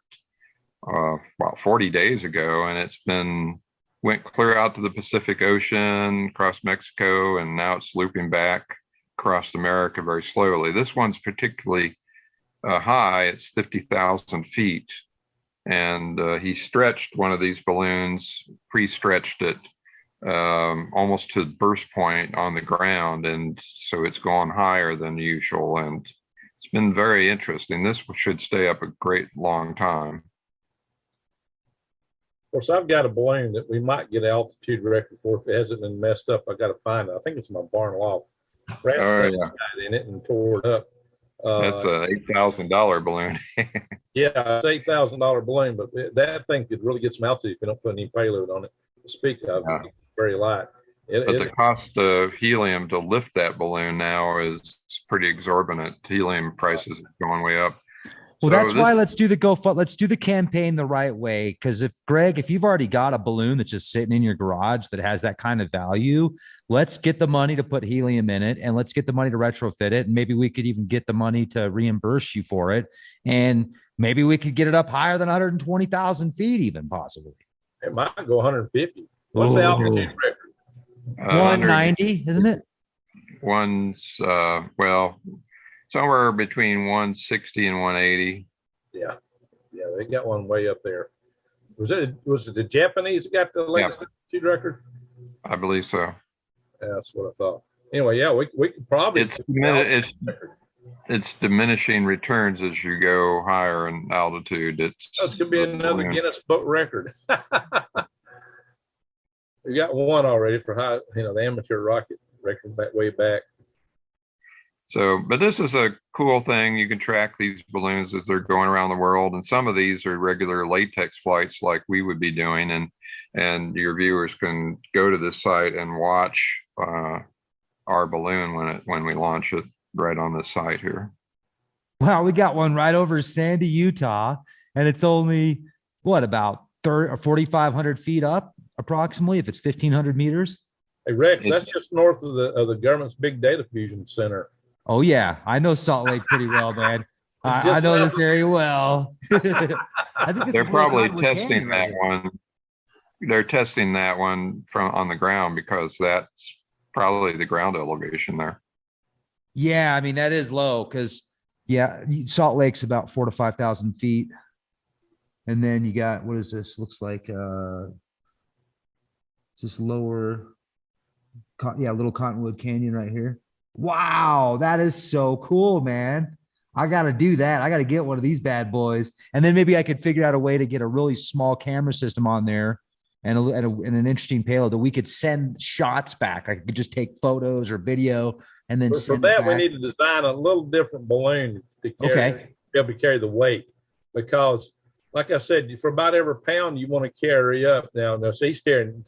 about 40 days ago, and it's went clear out to the Pacific Ocean, across Mexico, and now it's looping back across America very slowly. This one's particularly high. It's 50,000 feet, and he stretched one of these balloons, pre-stretched it almost to the burst point on the ground, and so it's gone higher than usual, and it's been very interesting. This should stay up a great long time. Of course, I've got a balloon that we might get altitude record for if it hasn't been messed up. I got to find it. I think it's in my barn loft. Rats got in it and tore it up. That's a $8,000 balloon. Yeah, it's $8,000 balloon, but that thing could really get some altitude if you don't put any payload on it. To speak of, it's very light. But the cost of helium to lift that balloon now is pretty exorbitant. Helium prices are going way up. Well, that's why let's do the campaign the right way. Because if you've already got a balloon that's just sitting in your garage that has that kind of value, let's get the money to put helium in it, and let's get the money to retrofit it. And maybe we could even get the money to reimburse you for it. And maybe we could get it up higher than 120,000 feet, even possibly. It might go 150. What's the altitude record? 190, isn't it? One's well, somewhere between 160 and 180. Yeah, they got one way up there. Was it the Japanese that got the latest altitude record? I believe so. Yeah, that's what I thought. Anyway, yeah, we could probably. It's diminishing returns as you go higher in altitude. It could be another Guinness Book record. We got one already for the amateur rocket record way back. So, but this is a cool thing. You can track these balloons as they're going around the world, and some of these are regular latex flights like we would be doing, and your viewers can go to this site and watch our balloon when we launch it right on this site here. Wow, we got one right over Sandy, Utah, and it's only about 4,500 feet up, approximately, if it's 1,500 meters. Hey Rex, that's just north of the government's big data fusion center. Oh yeah, I know Salt Lake pretty well, man. I know this area well. I think they're probably testing that one. They're testing that one on the ground, because that's probably the ground elevation there. Yeah, I mean that is low, because Salt Lake's about 4,000 to 5,000 feet, and then you got, what is this? Looks like just lower. Little Cottonwood Canyon right here. Wow, that is so cool, man. I got to do that. I got to get one of these bad boys. And then maybe I could figure out a way to get a really small camera system on there and an interesting payload that we could send shots back. I could just take photos or video and then for that, we need to design a little different balloon to carry, be able to carry the weight. Because, like I said, for about every pound you want to carry up, now so he's carrying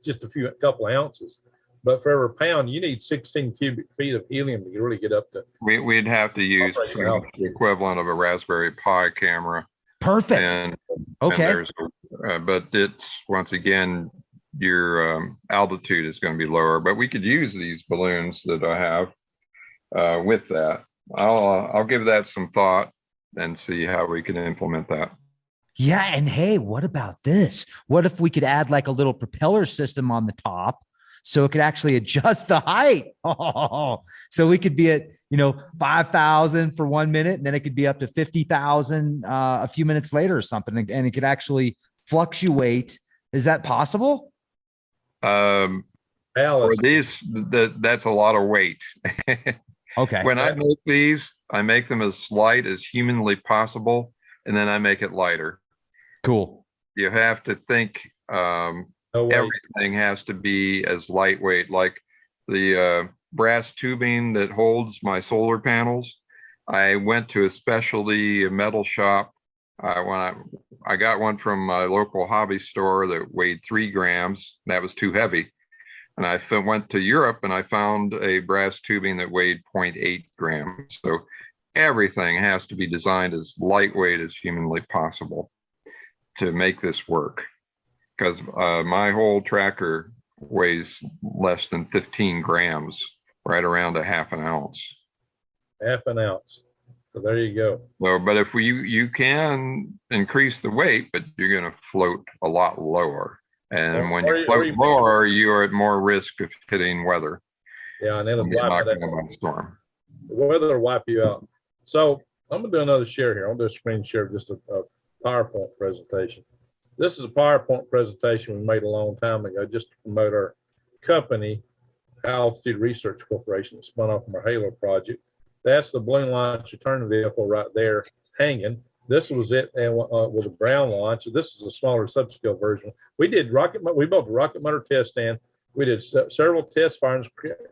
just a couple of ounces. But for every pound, you need 16 cubic feet of helium to really get up to. We'd have to use the equivalent of a Raspberry Pi camera. Perfect. Okay. And there's, but it's once again, your altitude is going to be lower. But we could use these balloons that I have with that. I'll give that some thought and see how we can implement that. Yeah. And hey, what about this? What if we could add like a little propeller system on the top so it could actually adjust the height? Oh, so we could be at, 5,000 for 1 minute, and then it could be up to 50,000 a few minutes later or something. And it could actually fluctuate. Is that possible? For these, that's a lot of weight. Okay. When I make these, I make them as light as humanly possible, and then I make it lighter. Cool. You have to think everything has to be as lightweight, like the brass tubing that holds my solar panels. I went to a specialty metal shop when I got one from my local hobby store that weighed 3 grams. That was too heavy. And I went to Europe and I found a brass tubing that weighed 0.8 grams. So everything has to be designed as lightweight as humanly possible to make this work. Because my whole tracker weighs less than 15 grams, right around a half an ounce. Half an ounce. So there you go. Well, but if you can increase the weight, but you're going to float a lot lower. And when you float lower, you're at more risk of hitting weather. Yeah, and it'll wipe it out. Storm. The weather will wipe you out. So I'm gonna do another share here. I'm gonna do a screen share of just a PowerPoint presentation. This is a PowerPoint presentation we made a long time ago just to promote our company, High Altitude Research Corporation, that spun off from our Halo project. That's the balloon launch return vehicle right there hanging. This was it, and was a brown launch. This is a smaller subscale version. We did we built a rocket motor test stand. We did several test fires,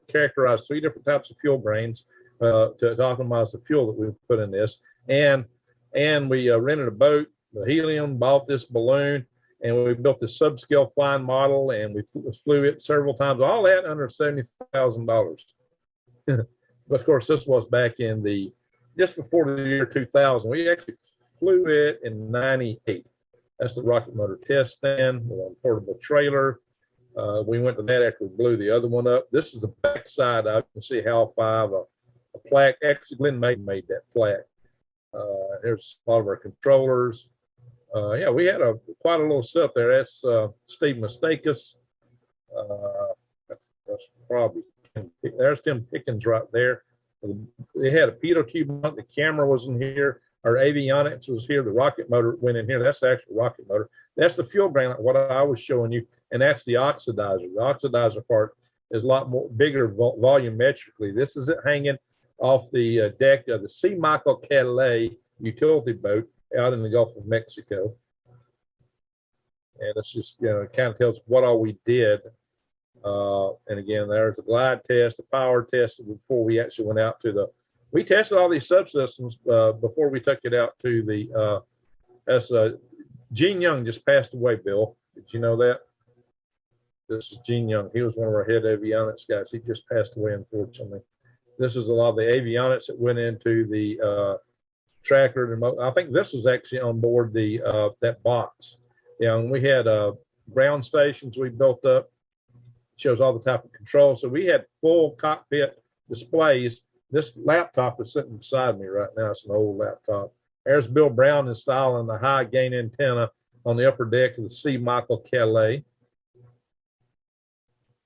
characterized 3 different types of fuel grains to optimize the fuel that we put in this. And we rented a boat, the helium, bought this balloon, and we built this subscale flying model, and we flew it several times. All that under $70,000. But of course, this was back in just before the year 2000. We actually flew it in 98. That's the rocket motor test stand with a portable trailer. We went to that after we blew the other one up. This is the backside. I can see HAL 5, a plaque. Actually, Glenn made that plaque. There's a lot of our controllers. Yeah, we had quite a little setup there. That's Steve Mistakis. That's probably, there's Tim Pickens right there. They had a pitot tube on. The camera was in here. Our avionics was here. The rocket motor went in here. That's the actual rocket motor. That's the fuel grain, what I was showing you, and that's the oxidizer. The oxidizer part is a lot more bigger volumetrically. This is it hanging off the deck of the C. Michael Calais utility boat out in the Gulf of Mexico. And it's just, it kind of tells what all we did. And again, there's a glide test, a power test before we actually went out to we tested all these subsystems before we took it out to Gene Young just passed away, Bill. Did you know that? This is Gene Young. He was one of our head avionics guys. He just passed away, unfortunately. This is a lot of the avionics that went into the tracker. I think this was actually on board that box. And we had ground stations we built up. Shows all the type of controls. So we had full cockpit displays. This laptop is sitting beside me right now. It's an old laptop. There's Bill Brown installing the high gain antenna on the upper deck of the C. Michael Calais.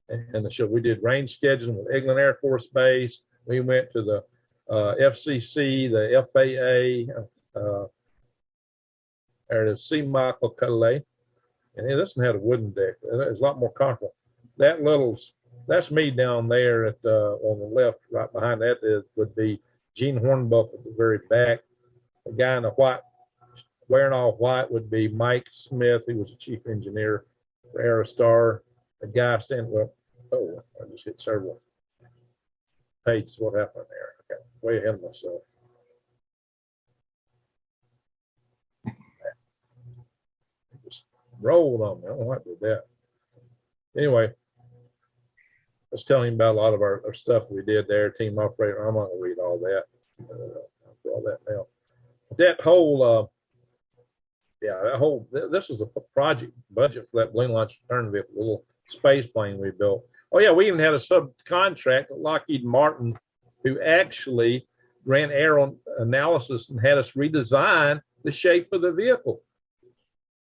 And so we did range scheduling with Eglin Air Force Base. We went to the FCC, the FAA, there's C. Michael Calais. And this one had a wooden deck. It's a lot more comfortable. That's me down there on the left, right behind that would be Gene Hornbuck at the very back. The guy in the white, wearing all white, would be Mike Smith. He was the chief engineer for Aerostar. The guy standing, I just hit several pages. What happened there? I got way ahead of myself. It just rolled on me. I don't know what did that. Anyway, I was telling him about a lot of our stuff that we did there, team operator. I'm not going to read all that. All that now. That whole Yeah, this was a project budget for that balloon launch return vehicle, the little space plane we built. Oh yeah, we even had a subcontract at Lockheed Martin who actually ran aero analysis and had us redesign the shape of the vehicle.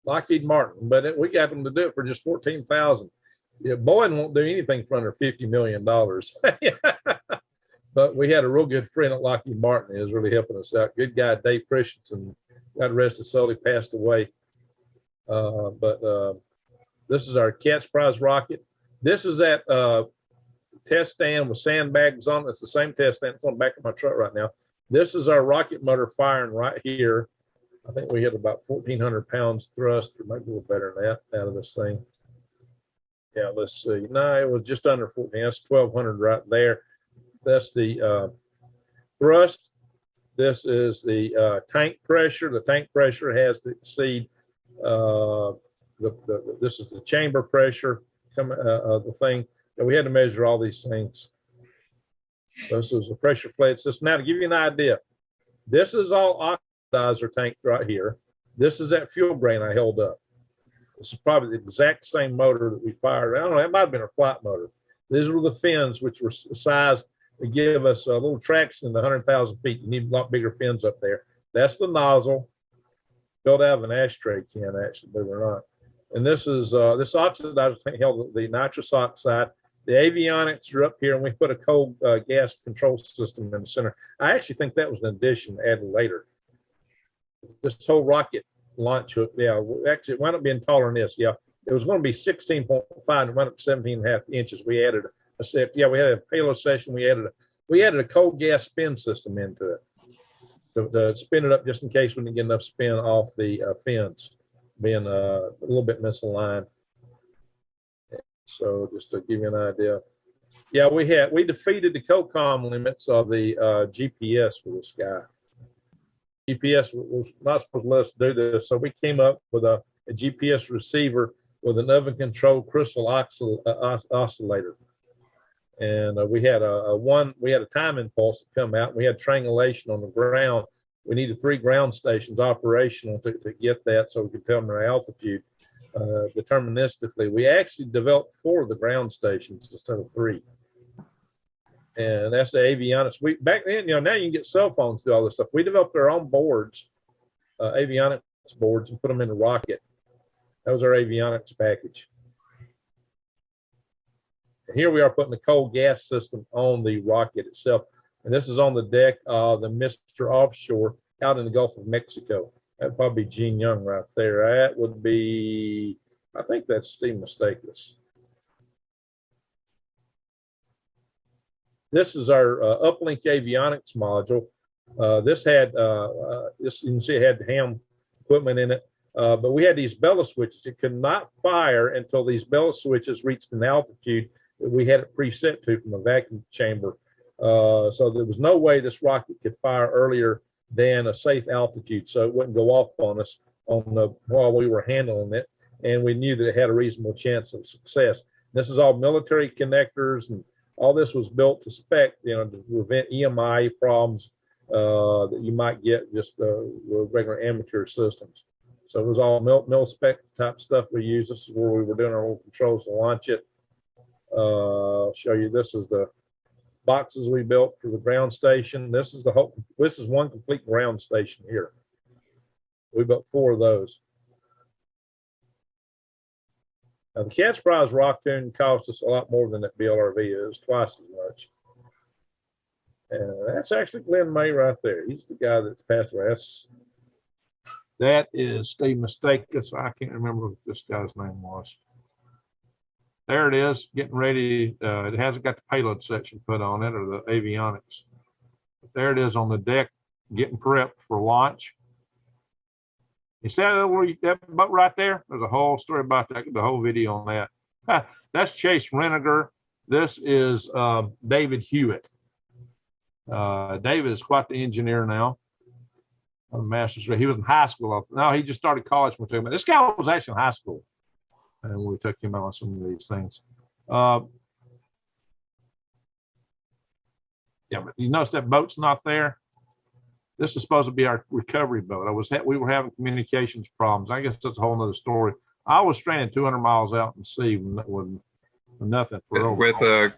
Lockheed Martin, but we got them to do it for just $14,000. Yeah, Boeing won't do anything for under $50 million. But we had a real good friend at Lockheed Martin who was really helping us out. Good guy, Dave Christensen. God rest his soul, he passed away. This is our Cat's Prize rocket. This is that test stand with sandbags on it. It's the same test stand. It's on the back of my truck right now. This is our rocket motor firing right here. I think we hit about 1,400 pounds thrust, or maybe a little better than that out of this thing. Yeah, let's see. No, it was just under 14. That's 1,200 right there. That's the thrust. This is the tank pressure. The tank pressure has to exceed this is the chamber pressure coming the thing. And we had to measure all these things. This is a pressure flood system. Now, to give you an idea, this is all oxidizer tank right here. This is that fuel grain I held up. This is probably the exact same motor that we fired. I don't know, it might have been a flight motor. These were the fins, which were sized to give us a little traction in the 100,000 feet. You need a lot bigger fins up there. That's the nozzle, built out of an ashtray can, actually, believe it or not. And this is this oxidizer tank held the nitrous oxide. The avionics are up here, and we put a cold gas control system in the center. I actually think that was an addition added later. This whole rocket launch hook, yeah, actually it wound up being taller than this. Yeah, it was going to be 16.5 and it wound up 17.5 inches. We added a set. Yeah, we had a payload station. We added a cold gas spin system into it to spin it up just in case we didn't get enough spin off the fins, being a little bit misaligned. So just to give you an idea, yeah, we defeated the COCOM limits of the GPS for this guy. GPS was not supposed to let us do this, so we came up with a GPS receiver with an oven-controlled crystal oscillator, and we had a time impulse to come out. We had triangulation on the ground. We needed 3 ground stations operational to get that, so we could tell them their altitude deterministically. We actually developed 4 of the ground stations instead of 3. And that's the avionics. We back then, now you can get cell phones to do all this stuff. We developed our own boards, avionics boards, and put them in the rocket. That was our avionics package. And here we are putting the cold gas system on the rocket itself. And this is on the deck of the Mr. Offshore out in the Gulf of Mexico. That'd probably be Gene Young right there. That would be, I think that's Steve Mistakus. This is our uplink avionics module. This had, this you can see it had ham equipment in it, but we had these bellow switches. It could not fire until these bellow switches reached an altitude that we had it preset to from the vacuum chamber. So there was no way this rocket could fire earlier than a safe altitude, so it wouldn't go off on us while we were handling it, and we knew that it had a reasonable chance of success. This is all military connectors, and all this was built to spec, to prevent EMI problems that you might get just with regular amateur systems. So it was all mil spec type stuff we used. This is where we were doing our own controls to launch it. I'll show you. This is the boxes we built for the ground station. This is one complete ground station here. We built 4 of those. Now, the Cat's Prize rockoon cost us a lot more than that BLRV is, twice as much. And that's actually Glenn May right there. He's the guy that's passed away. That is Steve Mistakus. I can't remember what this guy's name was. There it is, getting ready. It hasn't got the payload section put on it or the avionics. But there it is on the deck, getting prepped for launch. You see that boat right there? There's a whole story about that, the whole video on that. That's Chase Reniger. This is David Hewitt. David is quite the engineer now. A master's degree. He was in high school. No, he just started college when we took him. This guy was actually in high school, and we took him out on some of these things. Yeah, but you notice that boat's not there. This is supposed to be our recovery boat. We were having communications problems. I guess that's a whole nother story. I was stranded 200 miles out in sea with nothing for with a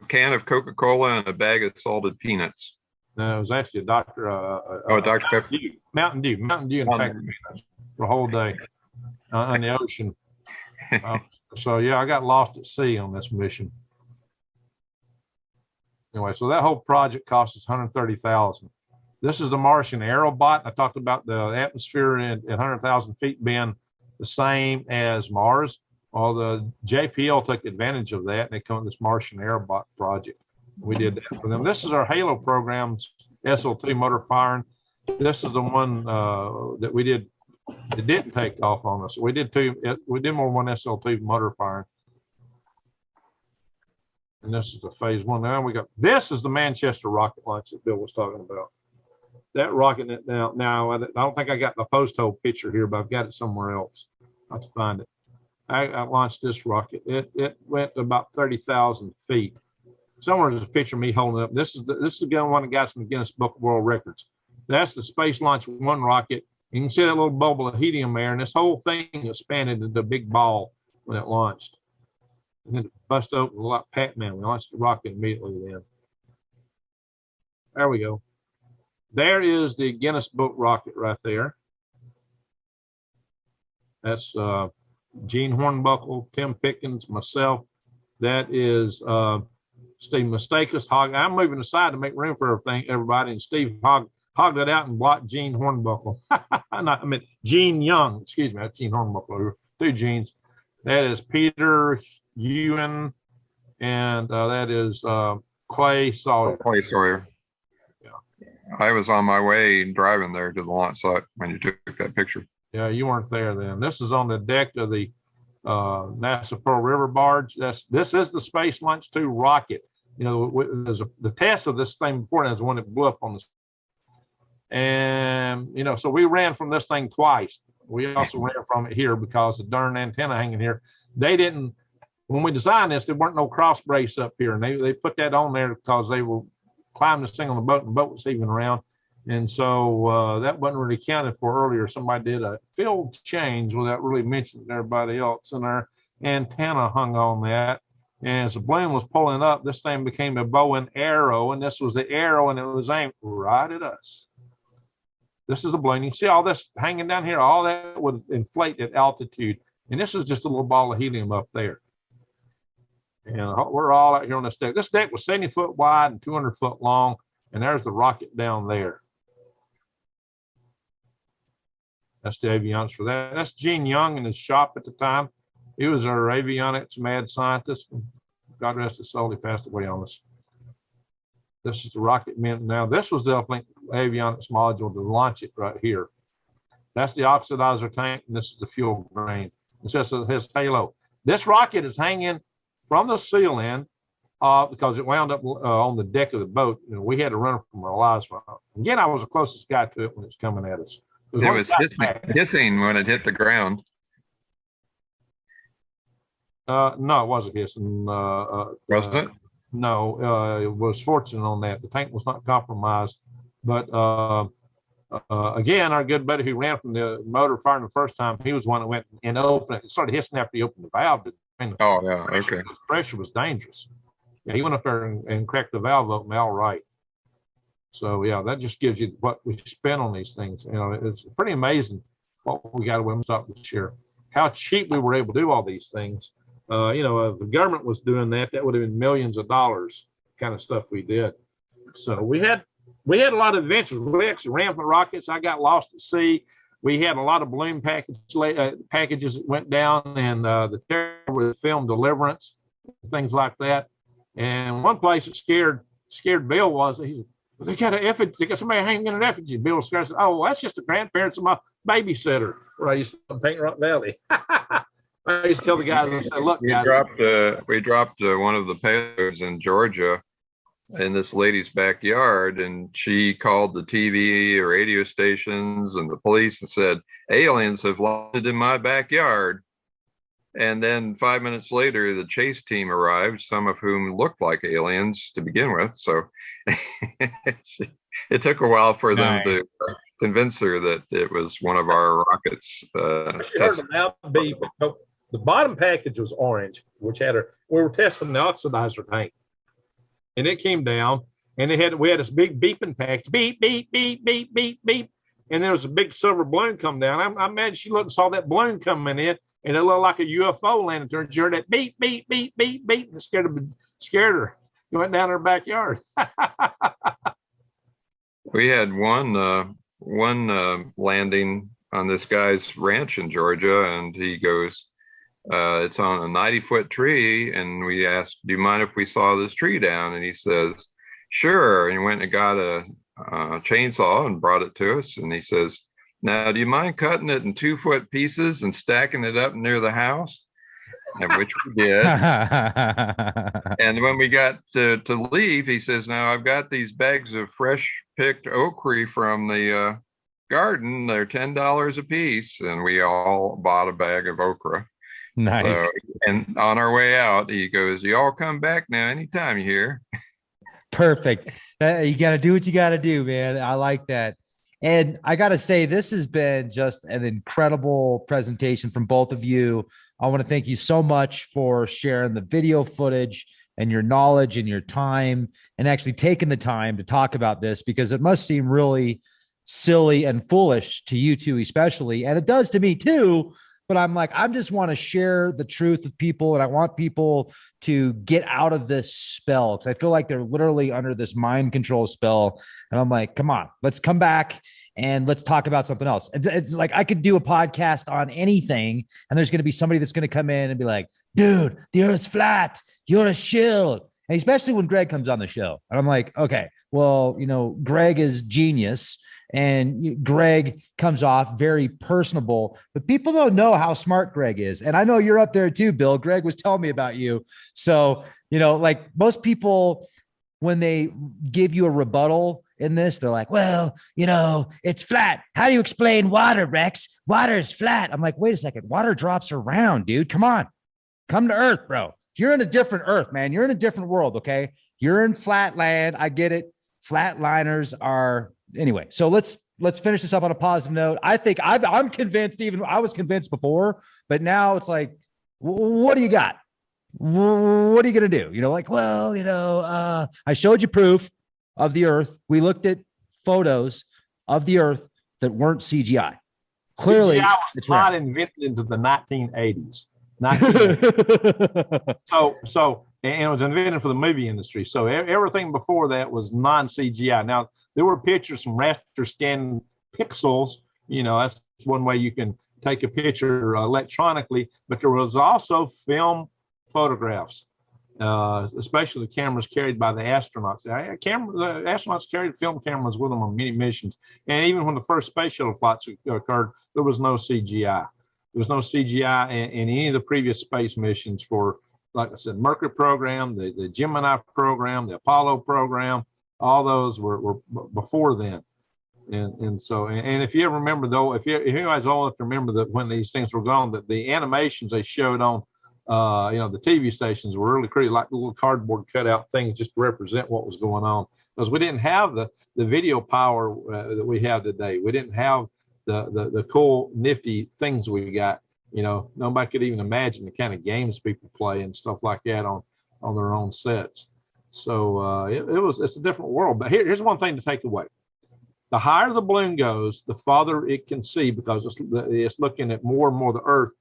can of Coca-Cola and a bag of salted peanuts. No, it was actually a Dr. Dr. Pepper. Mountain Dew and packed peanuts for a whole day on the ocean. So yeah, I got lost at sea on this mission. Anyway, so that whole project cost us $130,000. This is the Martian Aerobot. I talked about the atmosphere at 100,000 feet being the same as Mars. Well, the JPL took advantage of that, and they come with this Martian Aerobot project. We did that for them. This is our Halo program's SL2 motor firing. This is the one that we did. It didn't take off on us. We did more than one SL2 motor firing. And this is the phase one. Now this is the Manchester rocket launch that Bill was talking about. That rocket now I don't think I got the post hole picture here, but I've got it somewhere else. I have to find it. I launched this rocket. It went to about 30,000 feet. Somewhere there's a picture of me holding it up. This is the one that got some Guinness Book of World Records. That's the Space Launch 1 rocket. You can see that little bubble of helium there, and this whole thing expanded into a big ball when it launched. And then it bust open like Pac-Man. We launched the rocket immediately then. There we go. There is the Guinness Book rocket right there. That's Gene Hornbuckle, Tim Pickens, myself. That is Steve Mistakus. I'm moving aside to make room for everybody, and Steve hogged it out and blocked Gene Hornbuckle. I meant Gene Young. Excuse me, that's Gene Hornbuckle. Two Genes. That is Peter Ewan, and that is Clay Sawyer. Clay Sawyer. Yeah. I was on my way driving there to the launch site when you took that picture. Yeah, you weren't there then. This is on the deck of the NASA Pearl River barge. This is the Space Launch 2 rocket. You know, the test of this thing before that is the one that blew up on the. And you know, so we ran from this thing twice. We also ran from it here because the darn antenna hanging here. They didn't. When we designed this, there weren't no cross brace up here, and they put that on there because they were climbing this thing on the boat, and the boat was heaving around. And so that wasn't really counted for earlier. Somebody did a field change without really mentioning everybody else, and our antenna hung on that. And as the balloon was pulling up, this thing became a bow and arrow, and this was the arrow, and it was aimed right at us. This is the balloon. You can see all this hanging down here. All that would inflate at altitude, and this is just a little ball of helium up there. And we're all out here on this deck. This deck was 70 foot wide and 200 foot long, and there's the rocket down there. That's the avionics for that. That's Gene Young in his shop at the time. He was our avionics mad scientist. God rest his soul, he passed away on us. This is the rocket man. Now, this was the uplink avionics module to launch it right here. That's the oxidizer tank, and this is the fuel grain. It says his halo. This rocket is hanging from the ceiling because it wound up on the deck of the boat. You know, we had to run from our lives. Again, I was the closest guy to it when it's coming at us. It was hissing when it hit the ground. No, it wasn't hissing. Wasn't it? No, it was fortunate on that. The tank was not compromised. But again, our good buddy who ran from the motor firing the first time, he was one that went and opened it. It started hissing after he opened the valve. Oh, yeah, okay. The pressure was dangerous. Yeah, he went up there and cracked the valve open all right. So, yeah, that just gives you what we spent on these things. You know, it's pretty amazing what we got away with this year. How cheap we were able to do all these things. You know, if the government was doing that, that would have been millions of dollars kind of stuff we did. So we had a lot of adventures. We actually ran from rockets. I got lost at sea. We had a lot of balloon packages that went down, and the terror with film deliverance, things like that. And one place that scared Bill was he said, they got an effigy. They got somebody hanging in an effigy. Bill was scared. Said, "Oh, well, that's just the grandparents of my babysitter." Where I used to live in Paint Rock Valley. I used to tell the guys, I said, "Look, guys." We dropped one of the payloads in Georgia in this lady's backyard, and she called the TV or radio stations and the police and said, "Aliens have landed in my backyard." And then 5 minutes later, the chase team arrived, some of whom looked like aliens to begin with. So It took a while for them Nice. to convince her that it was one of our rockets. She heard the loud beep. The bottom package was orange, which had we were testing the oxidizer tank, and it came down, and we had this big beeping package, beep, beep, beep, beep, beep, beep, and there was a big silver balloon come down. I imagine she looked and saw that balloon coming in, and it looked like a UFO landed there. And she heard that beep, beep, beep, beep, beep, and it scared her. She went down her backyard. We had one landing on this guy's ranch in Georgia, and he goes, it's on a 90-foot tree, and we asked, do you mind if we saw this tree down? And he says, sure. And he went and got a chainsaw and brought it to us, and he says, now, do you mind cutting it in 2-foot pieces and stacking it up near the house? And which we did. And when we got to leave, he says, now I've got these bags of fresh picked okra from the garden. They're $10 a piece. And we all bought a bag of okra. Nice. So, and on our way out, he goes, you all come back now anytime you're here. Perfect. You got to do what you got to do, man. I like that. And I got to say, this has been just an incredible presentation from both of you. I want to thank you so much for sharing the video footage and your knowledge and your time, and actually taking the time to talk about this, because it must seem really silly and foolish to you two, especially. And it does to me too. But I'm like, I just want to share the truth with people, and I want people to get out of this spell, because I feel like they're literally under this mind control spell. And I'm like, come on, let's come back and let's talk about something else. It's like I could do a podcast on anything, and there's going to be somebody that's going to come in and be like, dude, the earth's flat. You're a shill. And especially when Greg comes on the show. And I'm like, okay, well, Greg is genius. And Greg comes off very personable, but people don't know how smart Greg is. And I know you're up there too, Bill. Greg was telling me about you. So, like most people, when they give you a rebuttal in this, they're like, well, it's flat. How do you explain water, Rex? Water is flat. I'm like, wait a second. Water drops around, dude. Come on. Come to Earth, bro. You're in a different Earth, man. You're in a different world, okay? You're in flat land. I get it. Flatliners are... Anyway, so let's finish this up on a positive note. I think I'm convinced, even I was convinced before, but now it's like, what do you got? What are you going to do? I showed you proof of the Earth. We looked at photos of the Earth that weren't CGI. Clearly, CGI was not invented into the 1980s. And it was invented for the movie industry. So everything before that was non-CGI. Now, there were pictures from raster scan pixels. That's one way you can take a picture electronically, but there was also film photographs, especially the cameras carried by the astronauts. The astronauts carried film cameras with them on many missions. And even when the first space shuttle flights occurred, there was no CGI. There was no CGI in any of the previous space missions for, like I said, Mercury program, the Gemini program, the Apollo program. All those were before then. And so if you ever remember, though, if anybody's old enough to remember that when these things were gone, that the animations they showed on the TV stations were really created like little cardboard cutout things just to represent what was going on, because we didn't have the video power that we have today. We didn't have the cool nifty things we got. Nobody could even imagine the kind of games people play and stuff like that on their own sets. So it's a different world. But here's one thing to take away: the higher the balloon goes, the farther it can see, because it's looking at more and more of the Earth.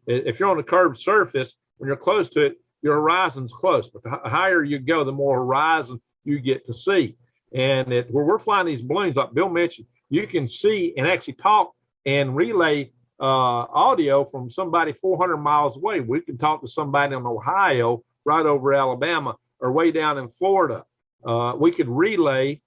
If you're on a curved surface, when you're close to it, your horizon's close. But the higher you go, the more horizon you get to see. And where we're flying these balloons, like Bill mentioned, you can see and actually talk and relay audio from somebody 400 miles away. We can talk to somebody in Ohio, right over Alabama, or way down in Florida. We could relay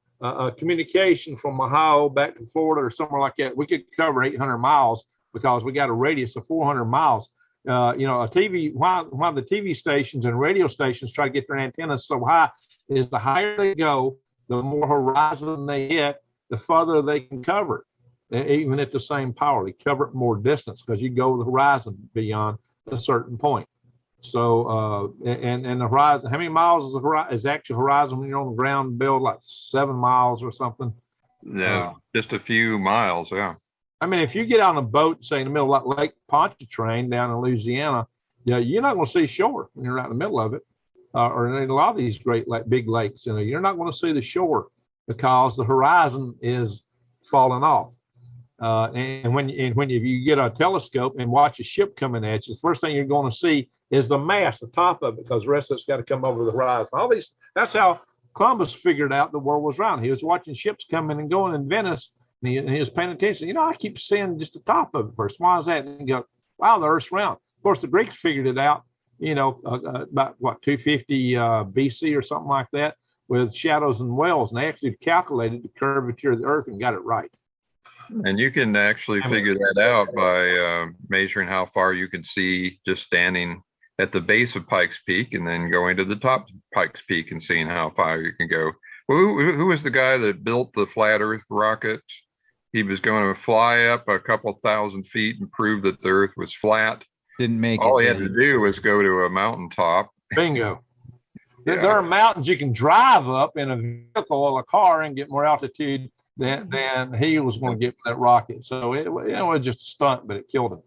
communication from Ohio back to Florida or somewhere like that. We could cover 800 miles because we got a radius of 400 miles. A TV, why the TV stations and radio stations try to get their antennas so high is the higher they go, the more horizon they hit, the farther they can cover it. Even at the same power, they cover it more distance because you go the horizon beyond a certain point. So and the horizon, how many miles is the horizon, is actual horizon when you're on the ground, Bill? Like 7 miles or something? Yeah, just a few miles. Yeah. I mean, if you get on a boat, say in the middle of Lake Pontchartrain down in Louisiana, you're not going to see shore when you're right in the middle of it, or in a lot of these great big lakes. You're not going to see the shore because the horizon is falling off. And when you get a telescope and watch a ship coming at you, the first thing you're going to see is the mast, the top of it, because the rest of it's got to come over the horizon. That's how Columbus figured out the world was round. He was watching ships coming and going in Venice, and he was paying attention. I keep seeing just the top of it first. Why is that? And you go, wow, the Earth's round. Of course, the Greeks figured it out, about 250 BC or something like that, with shadows and wells, and they actually calculated the curvature of the Earth and got it right. And you can actually figure that out by measuring how far you can see just standing at the base of Pikes Peak and then going to the top of Pikes Peak and seeing how far you can go. Who was the guy that built the flat Earth rocket? He was going to fly up a couple thousand feet and prove that the Earth was flat. Didn't make it. All he had to do was go to a mountaintop. Bingo. Yeah. There are mountains you can drive up in a vehicle or a car and get more altitude than he was going to get with that rocket. So it was just a stunt, but it killed him.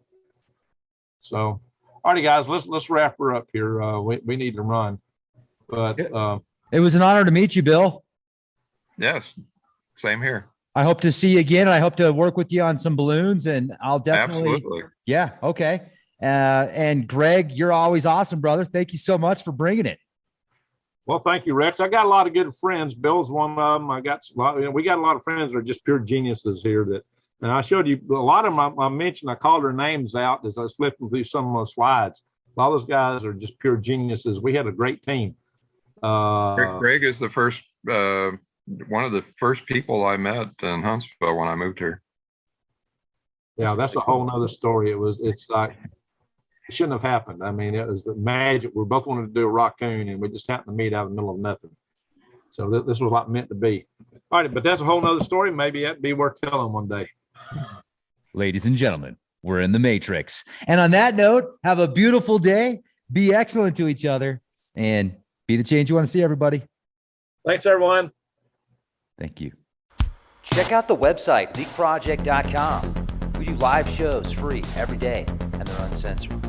So, all righty, guys, let's wrap her up here. We need to run. But it was an honor to meet you, Bill. Yes, same here. I hope to see you again. I hope to work with you on some balloons, and I'll definitely. Absolutely. Yeah. Okay. And Greg, you're always awesome, brother. Thank you so much for bringing it. Well, thank you, Rex. I got a lot of good friends. Bill's one of them. We got a lot of friends that are just pure geniuses here. And I showed you a lot of them. I mentioned, I called their names out as I was flipping through some of those slides. A lot of those guys are just pure geniuses. We had a great team. Greg is the first, one of the first people I met in Huntsville when I moved here. Yeah, that's a whole nother story. It's like, it shouldn't have happened. I mean, it was the magic. We both wanted to do a rockoon, and we just happened to meet out in the middle of nothing. So this was like meant to be. All right, but that's a whole nother story. Maybe that'd be worth telling one day. Ladies and gentlemen, we're in the Matrix. And on that note, have a beautiful day. Be excellent to each other, and be the change you want to see, everybody. Thanks, everyone. Thank you. Check out the website, leakproject.com. We do live shows free every day, and they're uncensored.